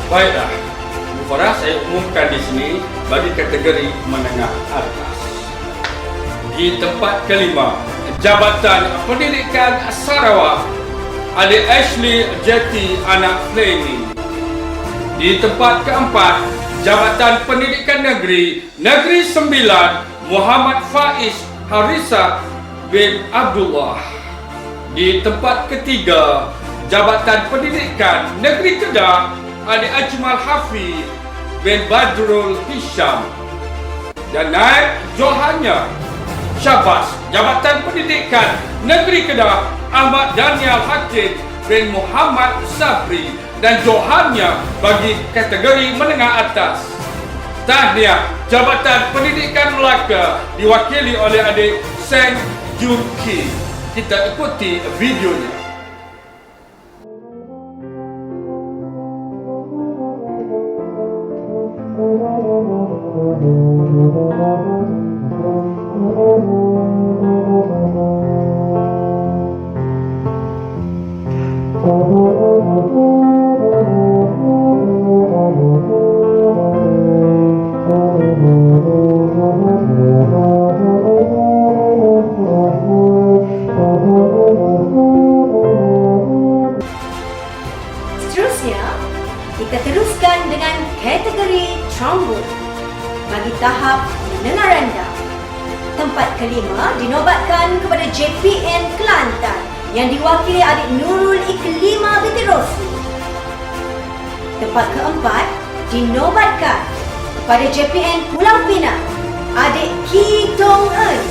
Speaker 1: Baiklah, Farah, saya umumkan di sini bagi kategori menengah atas. Di tempat kelima, Jabatan Pendidikan Sarawak, adik Ashley Jetty anak Fleming. Di tempat keempat, Jabatan Pendidikan Negeri Sembilan, Muhammad Faiz Harisa bin Abdullah. Di tempat ketiga, Jabatan Pendidikan Negeri Kedah, adik Ajmal Hafiz bin Badrul Hisham. Dan naib Johannya, Syabas Jabatan Pendidikan Negeri Kedah, Ahmad Daniel Hakim bin Muhammad Sabri. Dan Johannya bagi kategori menengah atas. Tahniah Jabatan Pendidikan Melaka diwakili oleh adik Sen Jurki. Kita ikuti videonya.
Speaker 2: Seterusnya, kita teruskan dengan kategori trombon bagi tahap menengah rendah. Tempat kelima dinobatkan kepada JPN Kelantan yang diwakili adik Nurul Iklima binti Rosli. Tempat keempat dinobatkan kepada JPN Pulau Pinang, adik Ki Tong Eun.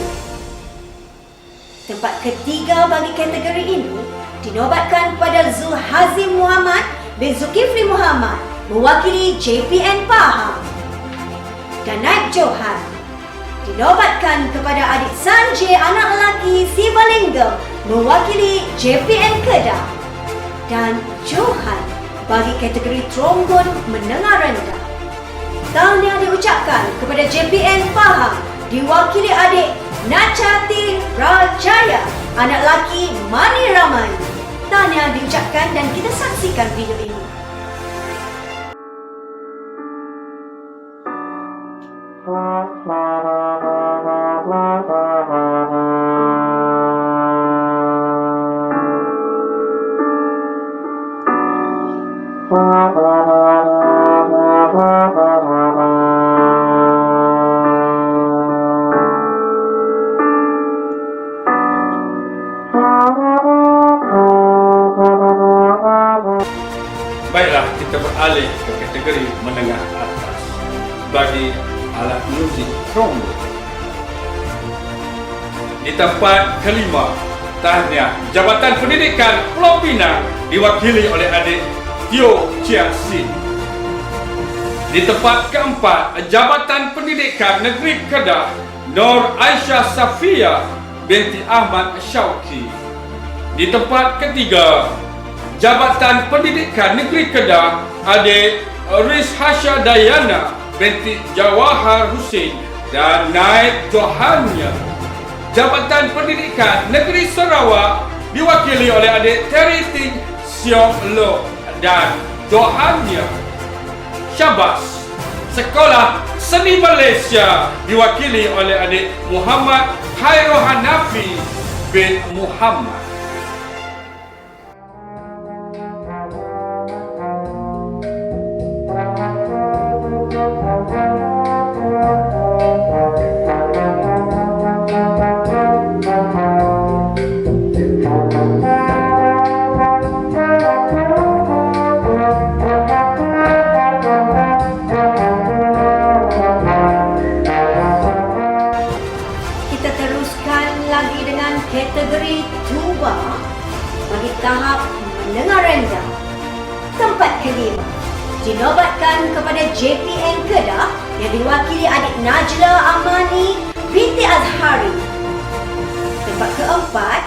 Speaker 2: Tempat ketiga bagi kategori ini dinobatkan kepada Zulhazim Muhammad bin Zulkifli Muhammad mewakili JPN Pahang. Dan naib Johan dinobatkan kepada adik Sanjay anak lelaki Sivalingam mewakili JPN Kedah, dan Johan bagi kategori trombon menengah rendah. Tahniah diucapkan kepada JPN Pahang diwakili adik Nachati Rajaya, anak lelaki Mani Ramani. Tahniah diucapkan dan kita saksikan video ini.
Speaker 1: Baiklah, kita beralih ke kategori menengah atas bagi alat muzik trombon. Di tempat kelima, tahniah Jabatan Pendidikan Pulau Pinang diwakili oleh adik Teo Chia Sin. Di tempat keempat, Jabatan Pendidikan Negeri Kedah Nur Aisyah Safia binti Ahmad Syauqi. Di tempat ketiga, Jabatan Pendidikan Negeri Kedah adik Riz Hasha Dayana binti Jawahar Hussein dan naib Johannya. Jabatan Pendidikan Negeri Sarawak diwakili oleh adik Terry Ting Siong Lo dan Johannya. Syabas. Sekolah Seni Malaysia diwakili oleh adik Muhammad Khairul Hanafi bin Muhammad.
Speaker 2: Kita teruskan lagi dengan kategori tuba bagi tahap menengah rendah. Tempat kelima dinobatkan kepada JPN Kedah yang diwakili adik Najla Amani binti Azhari. Tempat keempat,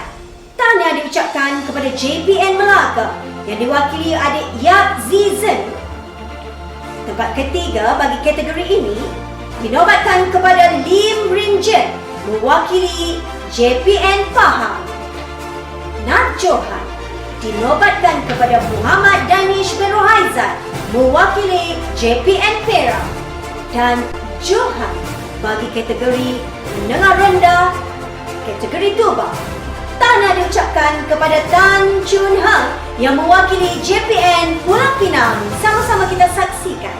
Speaker 2: tahniah diucapkan kepada JPN Melaka yang diwakili adik Yap Zizen. Tempat ketiga bagi kategori ini dinobatkan kepada Lim Rinjen mewakili JPN Pahang. Nat Johan dinobatkan kepada Muhammad Danish bin Rohaizat mewakili JPN Perak, dan Johan bagi kategori menengah rendah kategori tuba. Tahniah diucapkan kepada Tan Chun Hang yang mewakili JPN Pulau Pinang. Sama-sama kita saksikan.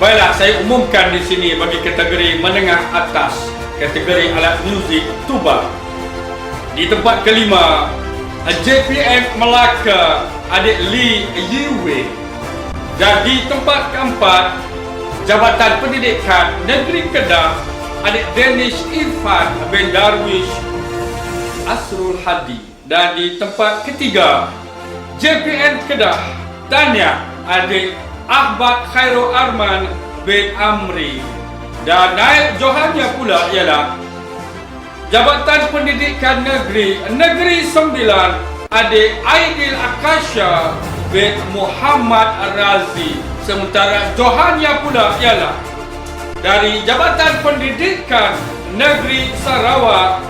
Speaker 1: Baiklah, saya umumkan di sini bagi kategori menengah atas, kategori alat muzik tuba. Di tempat kelima, JPN Melaka adik Lee Yiwei. Dan di tempat keempat, Jabatan Pendidikan Negeri Kedah adik Danish Irfan bin Darwish Asrul Hadi. Dan di tempat ketiga, JPN Kedah, tahniah adik Ahmad Khairul Arman bin Amri. Dan naib Johannya pula ialah Jabatan Pendidikan Negeri 9 adik Aidil Akasha bin Muhammad Razi. Sementara Johannya pula ialah dari Jabatan Pendidikan Negeri Sarawak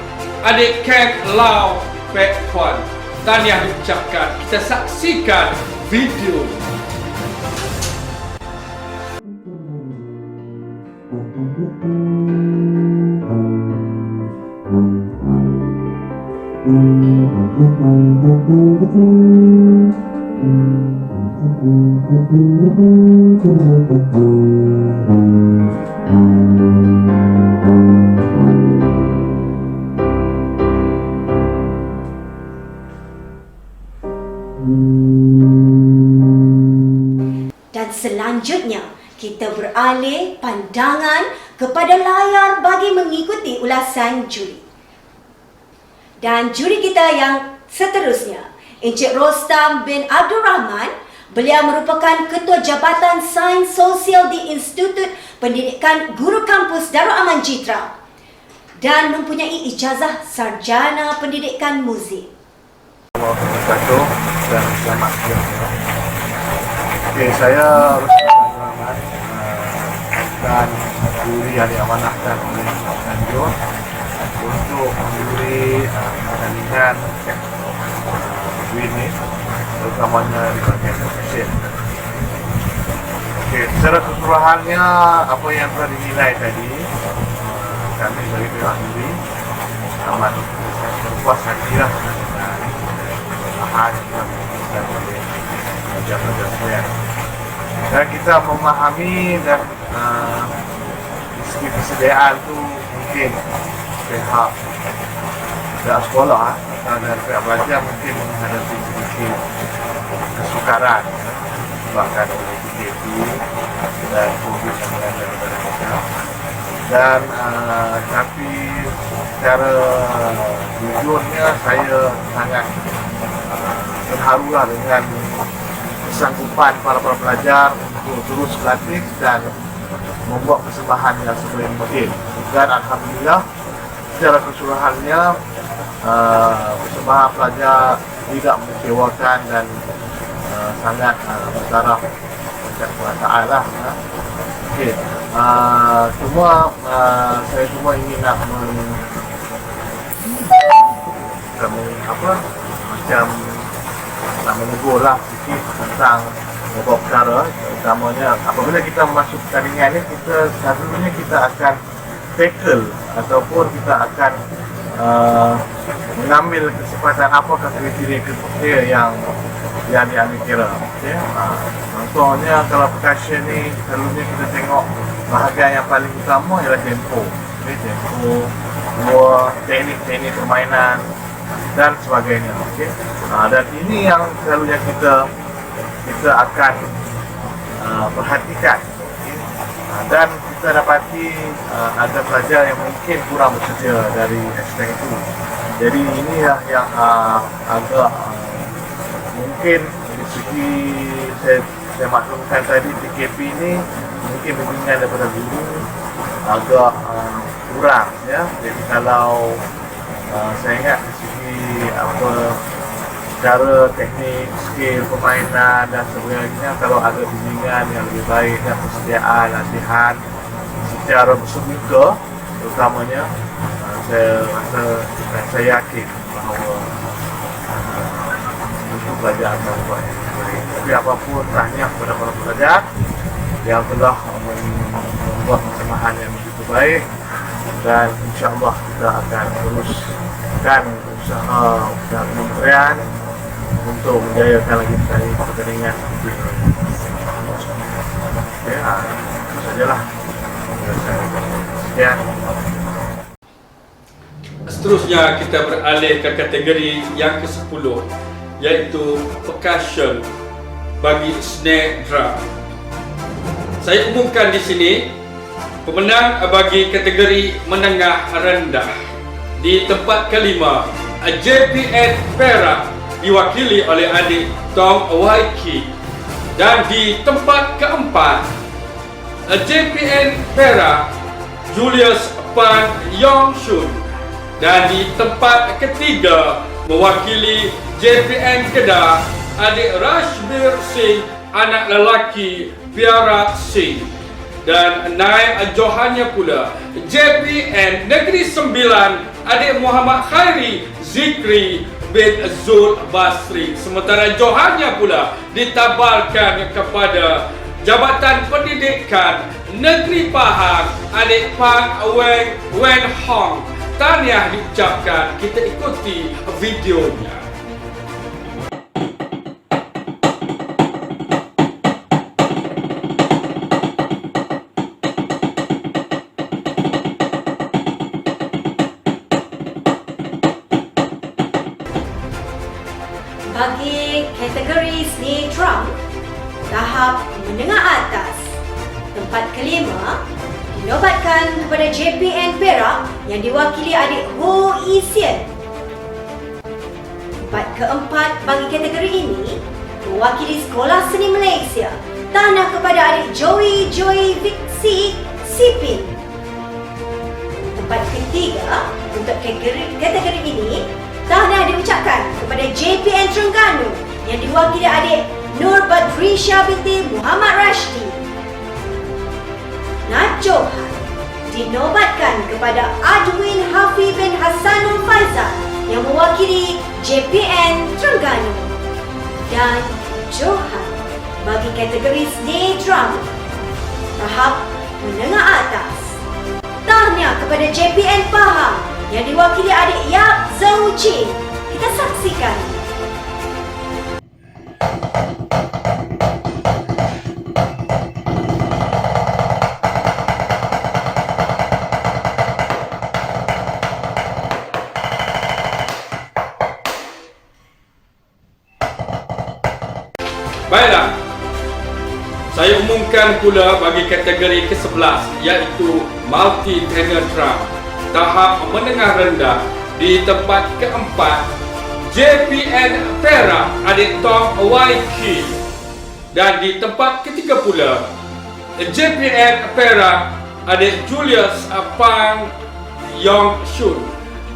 Speaker 1: adik Kek Lau Pek Kwan. Tahniah diucapkan. Kita saksikan video.
Speaker 2: Dan selanjutnya, kita beralih pandangan kepada layar bagi mengikuti ulasan juri. Dan juri kita yang seterusnya, Encik Rostam bin Abdul Rahman. Beliau merupakan Ketua Jabatan Sains Sosial di Institut Pendidikan Guru Kampus Darul Aman Jitra dan mempunyai ijazah Sarjana Pendidikan Muzik.
Speaker 8: Assalamualaikum dan selamat siang. Okey, saya Rostam bin Rahman dan juri yang diamanahkan oleh Tanjung untuk menjuri pertandingan ini, terutamanya di bahagian competition. Okey, secara keseluruhannya apa yang telah dinilai tadi, kami sebagai pihak juri amat berpuas hati lah dengan bahan yang diberikan oleh pelajar-pelajar sekalian. Dan kita memahami dan segi persediaan tu mungkin pihak sekolah dan pihak pelajar mungkin menghadapi sedikit kesukaran disebabkan oleh PKP dan COVID-19 daripada kita. Dan tapi secara jujurnya saya sangat terharulah dengan kesanggupan para pelajar untuk terus berlatih dan membuat persembahan yang sebaik mungkin. Dan alhamdulillah secara keseluruhannya persembahan pelajar tidak mengecewakan dan sangat bertaraf dekat Allah Ta'ala. Okey, saya cuma ingin nak menegur lah sikit tentang beberapa perkara, utamanya apabila kita masuk pertandingan ni, selalunya kita akan tackle ataupun kita akan mengambil kesempatan apakah kriteria yang diambil kira. Okay? Contohnya kalau percussion ni, selalunya kita tengok bahagian yang paling utama ialah tempo. Okay? Tempo, teknik permainan dan sebagainya. Okay? Dan ini yang selalunya kita akan perhatikan. Okay? Dan kita dapati ada pelajar yang mungkin kurang bersedia dari aspek itu. Jadi ini yang agak mungkin dari segi saya maklumkan tadi, PKP ini mungkin bimbingan daripada guru agak kurang, ya. Jadi kalau saya ingat dari segi cara teknik, skill permainan dan sebagainya, kalau ada bimbingan yang lebih baik dan persediaan latihan secara bersemuka terutamanya, saya rasa dan saya yakin bahawa untuk pelajar akan buat yang terbaik. Tapi apapun, tahniah kepada para pelajar yang telah membuat persembahan yang begitu baik, dan insyaAllah kita akan teruskan usaha dan kementerian untuk menjayakan lagi sekali pertandingan seperti ini. Okay, itu sajalah. Sekian.
Speaker 1: Seterusnya kita beralih ke kategori yang ke-10, iaitu percussion bagi snare drum. Saya umumkan di sini pemenang bagi kategori menengah rendah. Di tempat kelima, JPN Perak diwakili oleh adik Tong Waiki. Dan di tempat keempat, JPN Perak Julius Pan Yong Shun. Dan di tempat ketiga, mewakili JPN Kedah, adik Rashbir Singh, anak lelaki Piara Singh. Dan naib johannya pula JPN Negeri Sembilan, adik Muhammad Khairi Zikri bin Zul Basri. Sementara johannya pula ditabalkan kepada Jabatan Pendidikan Negeri Pahang, adik Pan Wen Hong. Tahniah diucapkan. Kita ikuti videonya.
Speaker 2: Bagi tahap menengah atas. Tempat kelima dinobatkan kepada JPN Perak yang diwakili adik Ho Isian. Tempat keempat bagi kategori ini mewakili Sekolah Seni Malaysia, tanah kepada adik Joy Vixi Sipin. Tempat ketiga untuk kategori ini, tahniah diucapkan kepada JPN Terengganu yang diwakili adik Nur Badrisha binti Muhammad Rashidi. Johan dinobatkan kepada Adwin Hafi bin Hasanul Faizal yang mewakili JPN Terengganu. Dan Johan bagi kategori snare drum tahap menengah atas. Tahniah kepada JPN Pahang yang diwakili adik Yap Zhou Chin. Kita saksikan.
Speaker 1: Baiklah, saya umumkan pula bagi kategori ke-11 iaitu multi-tenor drum tahap menengah rendah. Di tempat keempat, JPN Perak adik Tom Waiki. Dan di tempat ketiga pula, JPN Perak adik Julius Pang Yong Shun.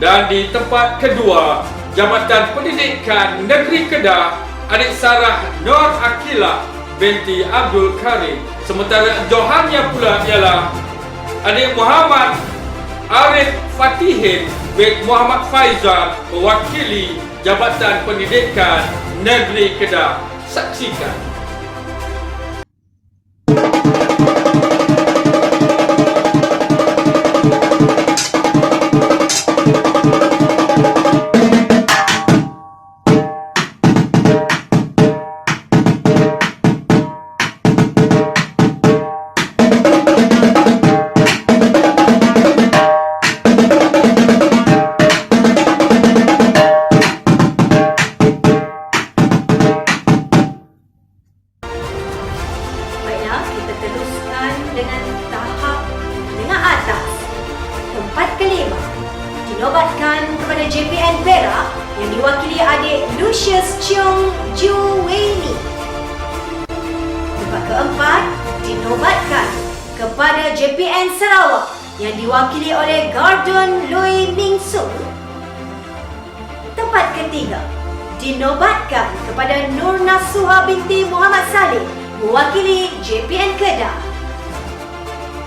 Speaker 1: Dan di tempat kedua, Jabatan Pendidikan Negeri Kedah adik Sarah Nur Akila binti Abdul Karim. Sementara johannya pula ialah adik Muhammad Arif Fatihin bin Muhammad Faizal mewakili Jabatan Pendidikan Negeri Kedah. Saksikan.
Speaker 2: dinobatkan kepada JPN Perak yang diwakili adik Lucius Cheong Juweni. Tempat keempat dinobatkan kepada JPN Sarawak yang diwakili oleh Gordon Lui Ming Sung. Tempat ketiga dinobatkan kepada Nur Nasuha binti Muhammad Saleh mewakili JPN Kedah.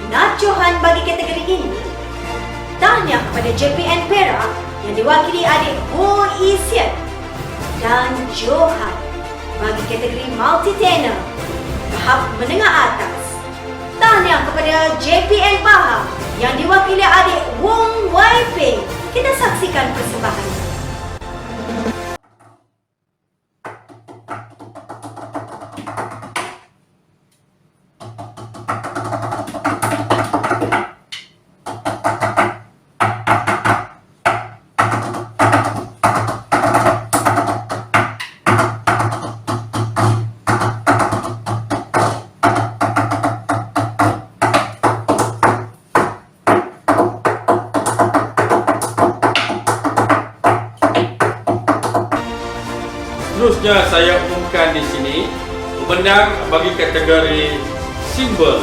Speaker 2: Nacohan bagi kategori ini, tahniah kepada JPN Perak yang diwakili adik Ho Isian dan Johan bagi kategori multi-tenor tahap menengah atas. Tahniah kepada JPN Pahang yang diwakili adik Wong Wai Peng. Kita saksikan persembahannya.
Speaker 1: Seterusnya saya umumkan di sini pemenang bagi kategori simbol,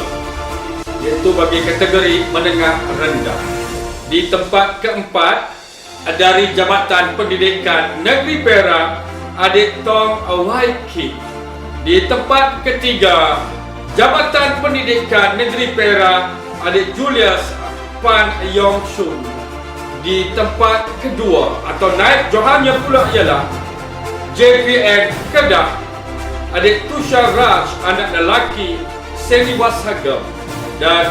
Speaker 1: iaitu bagi kategori menengah rendah. Di tempat keempat dari Jabatan Pendidikan Negeri Perak adik Tong Waiki. Di tempat ketiga Jabatan Pendidikan Negeri Perak adik Julius Pan Yong Shun. Di tempat kedua atau naib johannya pula ialah JPN Kedah adik Tushar Raj anak lelaki Seni Wasagam, dan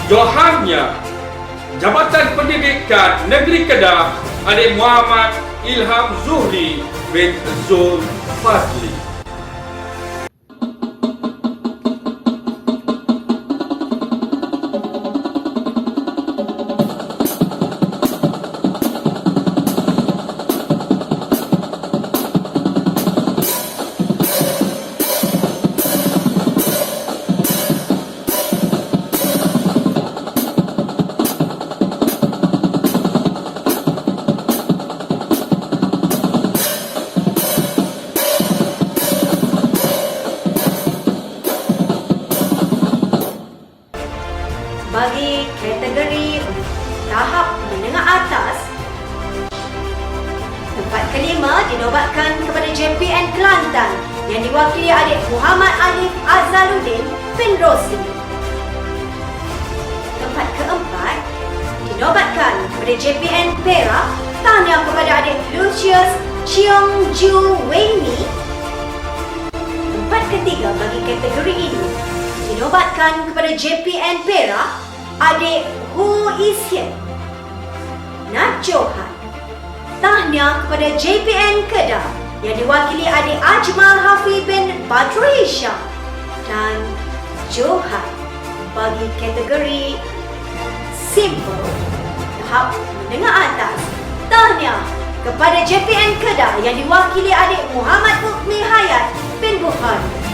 Speaker 1: johannya Jabatan Pendidikan Negeri Kedah adik Muhammad Ilham Zuhri bin Zul Fadli.
Speaker 2: JPN Kelantan yang diwakili adik Muhammad Alif Azaluddin bin Rosli. Tempat keempat dinobatkan kepada JPN Perak, tahniah kepada adik Lucius Cheong Ju Weini. Tempat ketiga bagi kategori ini dinobatkan kepada JPN Perak, adik Hu Isyen Nat Johan. Tahniah kepada JPN Kedah yang diwakili adik Ajmal Hafiz bin Badrul Hisham dan Johan bagi kategori simple tahap menengah atas. Tahniah kepada JPN Kedah yang diwakili adik Muhammad Mukmi Hayat bin Bukhari.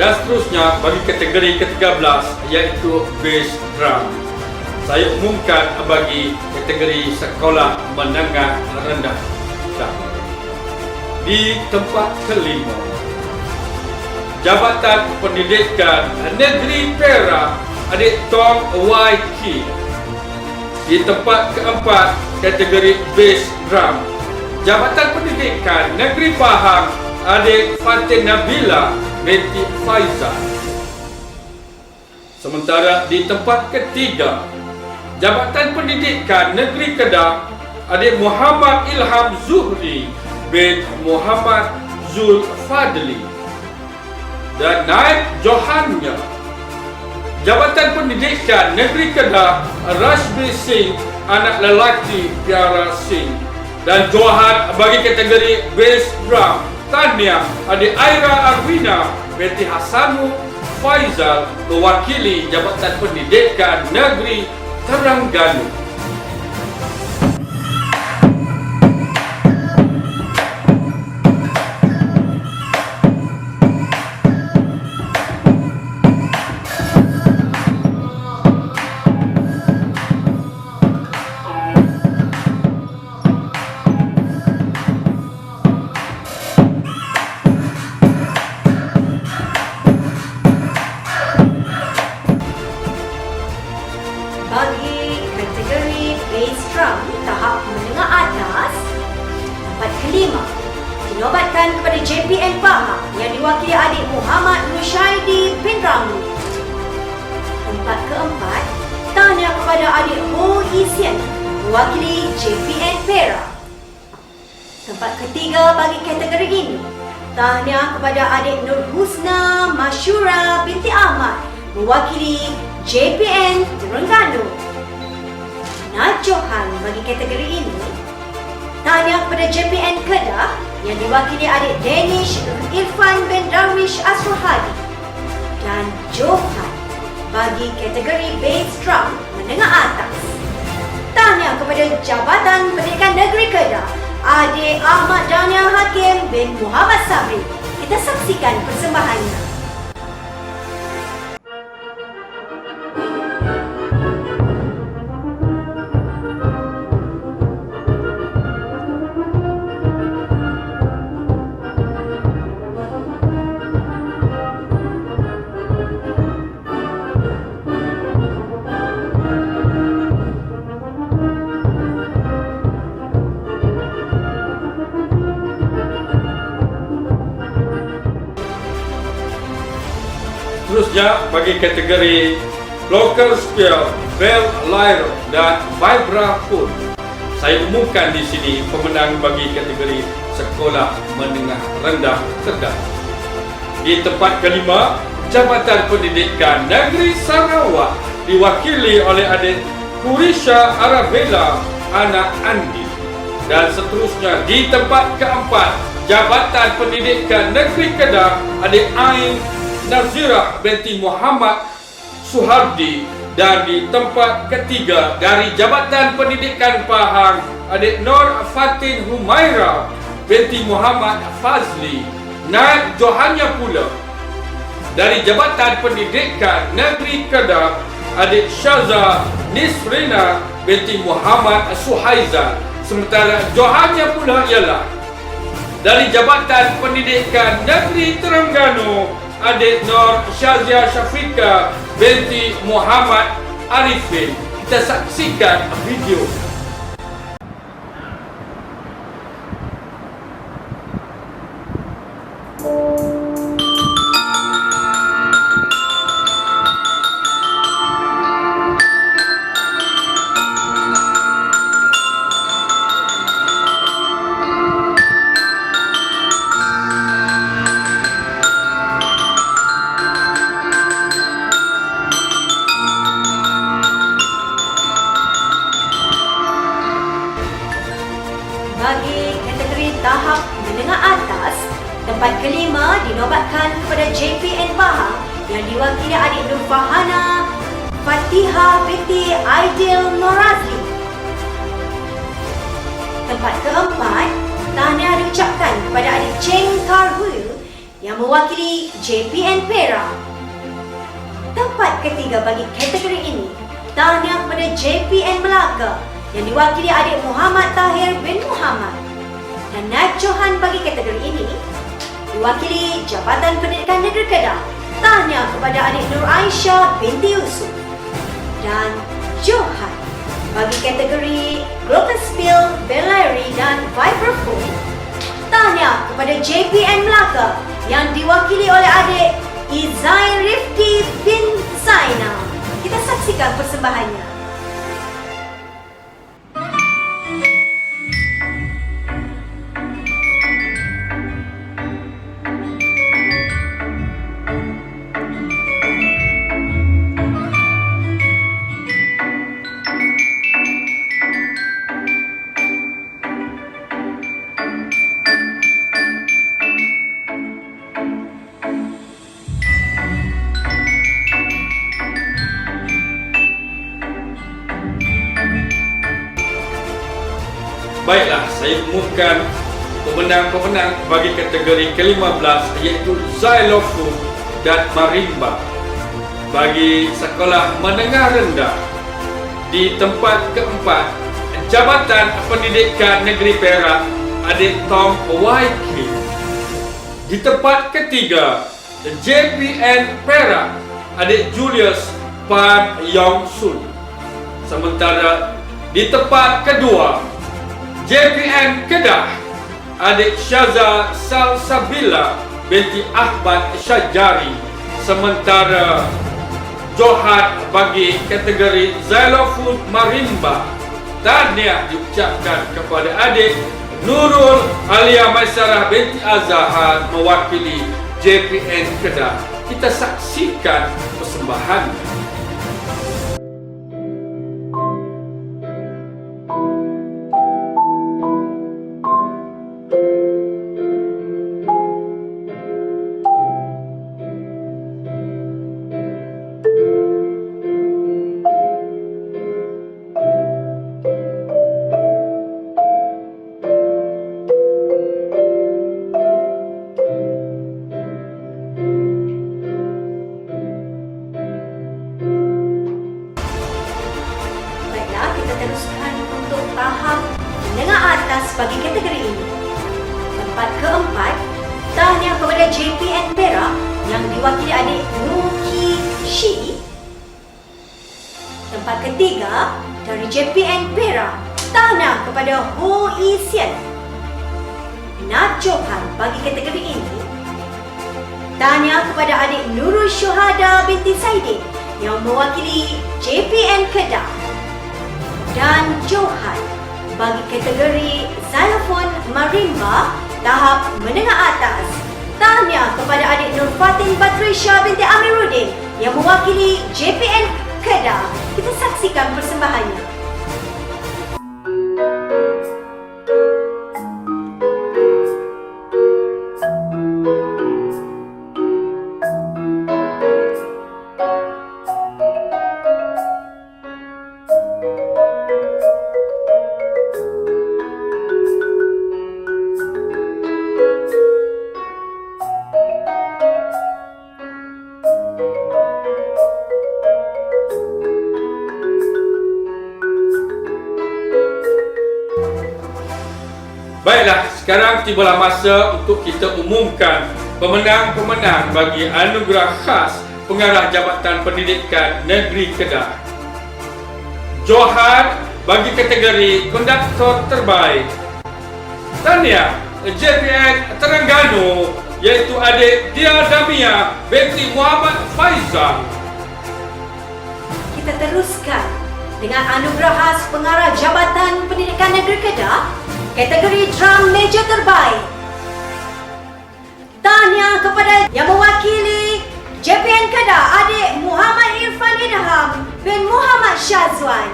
Speaker 1: Dan seterusnya bagi kategori ke-13 iaitu Bass Drum. Saya umumkan bagi kategori sekolah menengah rendah. Di tempat kelima, Jabatan Pendidikan Negeri Perak, adik Tong Wai Ki. Di tempat keempat, kategori Bass Drum, Jabatan Pendidikan Negeri Pahang, adik Fatin Nabila binti Faizal. Sementara di tempat ketiga, Jabatan Pendidikan Negeri Kedah, adik Muhammad Ilham Zuhri bin Muhammad Zul Fadli. Dan naib Johannya, Jabatan Pendidikan Negeri Kedah, Rashbi Singh, anak lelaki Piara Singh. Dan Johan bagi kategori Bass Drum, tahniah adik Aira Arwina binti Hasanu Faizal mewakili Jabatan Pendidikan Negeri Terengganu.
Speaker 2: Bagi kategori Bass Drum tahap menengah atas, tempat kelima dinobatkan kepada JPN Pahang yang diwakili adik Muhammad Rushaidi bin Ramli. Tempat keempat, tahniah kepada adik Ho Isyen mewakili JPN Perak. Tempat ketiga bagi kategori ini, tahniah kepada adik Nur Husna Masyura binti Ahmad mewakili JPN Terengganu. Nat Johan bagi kategori ini, tahniah kepada JPN Kedah yang diwakili adik Danish Irfan bin Darwish Asrohadi. Dan Johan bagi kategori Bass Drum menengah atas. Tahniah kepada Jabatan Pendidikan Negeri Kedah, adik Ahmad Dania Hakim bin Muhammad Sabri. Kita saksikan persembahannya.
Speaker 1: Seterusnya bagi kategori Local Spell, Bell Lyre dan Vibra pun. Saya umumkan di sini pemenang bagi kategori sekolah menengah rendah Kedah. Di tempat kelima, Jabatan Pendidikan Negeri Sarawak diwakili oleh adik Purisha Arabella anak Andi. Dan seterusnya di tempat keempat, Jabatan Pendidikan Negeri Kedah, adik Ain Nazirah binti Muhammad Suhardi. Dan di tempat ketiga dari Jabatan Pendidikan Pahang, adik Nur Fatin Humaira binti Muhammad Fazli. Naib Johannya pula dari Jabatan Pendidikan Negeri Kedah, adik Syaza Nisrina binti Muhammad Suhaiza. Sementara Johannya pula ialah dari Jabatan Pendidikan Negeri Terengganu, adik Nur Syazia Syafika binti Muhammad Arifin. Kita saksikan video.
Speaker 2: Bagi kategori tahap menengah atas, tempat kelima dinobatkan kepada JPN Pahang yang diwakili adik Nur Fahana Fatihah binti Aidil Norazli. Tempat keempat, tahniah diucapkan kepada adik Cheng Karhul yang mewakili JPN Perak. Tempat ketiga bagi kategori ini, tahniah kepada JPN Melaka yang diwakili adik Muhammad Tahir bin Muhammad. Dan naib Johan bagi kategori ini diwakili Jabatan Pendidikan Negeri Kedah. Tahniah kepada adik Nur Aisyah binti Yusuf. Dan Johan bagi kategori Glockenspiel, Bellary dan Vibraphone. Tahniah kepada JPN Melaka yang diwakili oleh adik Izai Rifki bin Zainal. Kita saksikan persembahannya.
Speaker 1: Baiklah, saya umumkan pemenang-pemenang bagi kategori ke-15 iaitu Xylophone dan Marimba. Bagi sekolah menengah rendah, di tempat keempat, Jabatan Pendidikan Negeri Perak, adik Tom Waiki. Di tempat ketiga, JPN Perak, adik Julius Pan Yong Sun. Sementara di tempat kedua, JPN Kedah, adik Syaza Salsabila binti Ahmad Syajari. Sementara Johan bagi kategori Xylophone Marimba, tahniah diucapkan kepada adik Nurul Alia Maisarah binti Azhar mewakili JPN Kedah. Kita saksikan persembahannya. Teruskan untuk tahap menengah atas bagi kategori ini. Tempat keempat, tahniah kepada JPN Perak yang diwakili adik Nuki Shi. Tempat ketiga, dari JPN Perak, tahniah kepada Ho Yi Sian. Naib Johan bagi kategori ini, tahniah kepada adik Nurul Syuhada binti Saidin yang mewakili JPN Kedah. Dan Johan bagi kategori Xylophone Marimba tahap menengah atas, tahniah kepada adik Nur Fatin Batrisha binti Amiruddin yang mewakili JPN Kedah. Kita saksikan persembahannya. Baiklah, sekarang tibalah masa untuk kita umumkan pemenang-pemenang bagi anugerah khas Pengarah Jabatan Pendidikan Negeri Kedah. Johan bagi kategori konduktor terbaik. Tahniah JPN Terengganu, iaitu adik Dia Damia binti Muhammad Faizal.
Speaker 2: Kita teruskan dengan anugerah khas Pengarah Jabatan Pendidikan Negeri Kedah, kategori drum major terbaik. Tahniah kepada yang mewakili JPN Kedah, adik Muhammad Irfan Idham bin Muhammad Syazwan.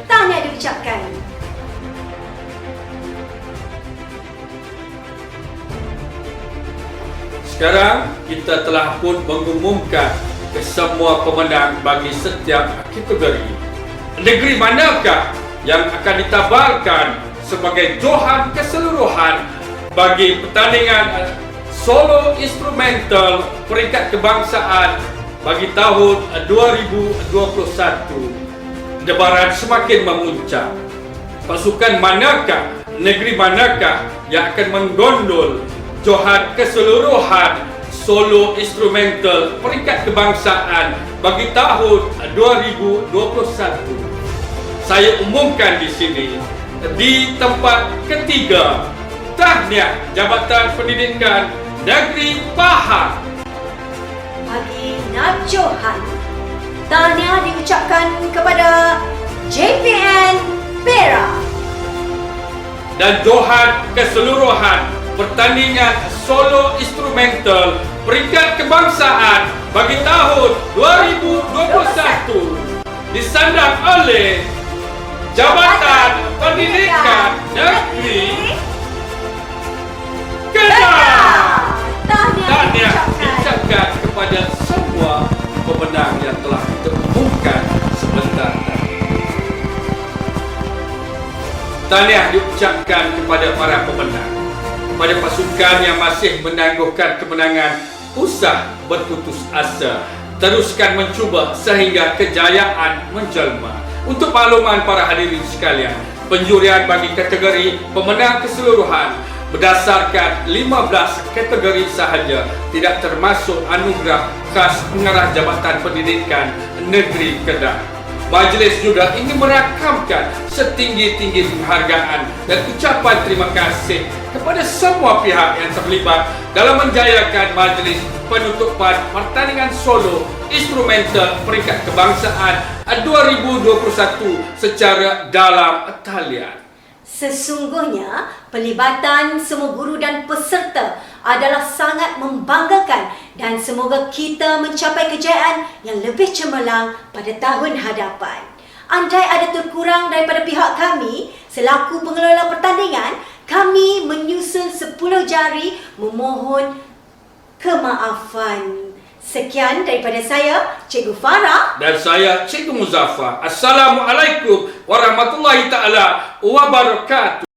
Speaker 2: Tahniah diucapkan.
Speaker 1: Sekarang kita telah pun mengumumkan kesemua pemenang bagi setiap kategori. Negeri manakah yang akan ditabarkan sebagai Johan keseluruhan bagi pertandingan solo instrumental peringkat kebangsaan bagi tahun 2021? Debaran semakin memuncak. Pasukan manakah, negeri manakah yang akan menggondol Johan keseluruhan solo instrumental peringkat kebangsaan bagi tahun 2021? Saya umumkan di sini, di tempat ketiga, tahniah Jabatan Pendidikan Negeri Pahang.
Speaker 2: Bagi Nat Johan, tahniah diucapkan kepada JPN Perak.
Speaker 1: Dan Johan keseluruhan pertandingan solo instrumental peringkat kebangsaan bagi tahun 2021 disandang oleh Jabatan Pendidikan Negeri Kedah. Tahniah diucapkan kepada semua pemenang yang telah kita umumkan sebentar tadi. Tahniah diucapkan kepada para pemenang. Kepada pasukan yang masih menangguhkan kemenangan, usah berputus asa. Teruskan mencuba sehingga kejayaan menjelma. Untuk makluman para hadirin sekalian, penjurian bagi kategori pemenang keseluruhan berdasarkan 15 kategori sahaja, tidak termasuk anugerah khas Pengarah Jabatan Pendidikan Negeri Kedah. Majlis juga ingin merakamkan setinggi-tinggi penghargaan dan ucapan terima kasih kepada semua pihak yang terlibat dalam menjayakan majlis penutupan pertandingan solo instrumental peringkat kebangsaan 2021 secara dalam talian.
Speaker 2: Sesungguhnya, pelibatan semua guru dan peserta adalah sangat membanggakan dan semoga kita mencapai kejayaan yang lebih cemerlang pada tahun hadapan. Andai ada terkurang daripada pihak kami selaku pengelola pertandingan, kami menyusul 10 jari memohon kemaafan. Sekian daripada saya, Cikgu Farah.
Speaker 1: Dan saya, Cikgu Muzaffar. Assalamualaikum warahmatullahi taala wabarakatuh.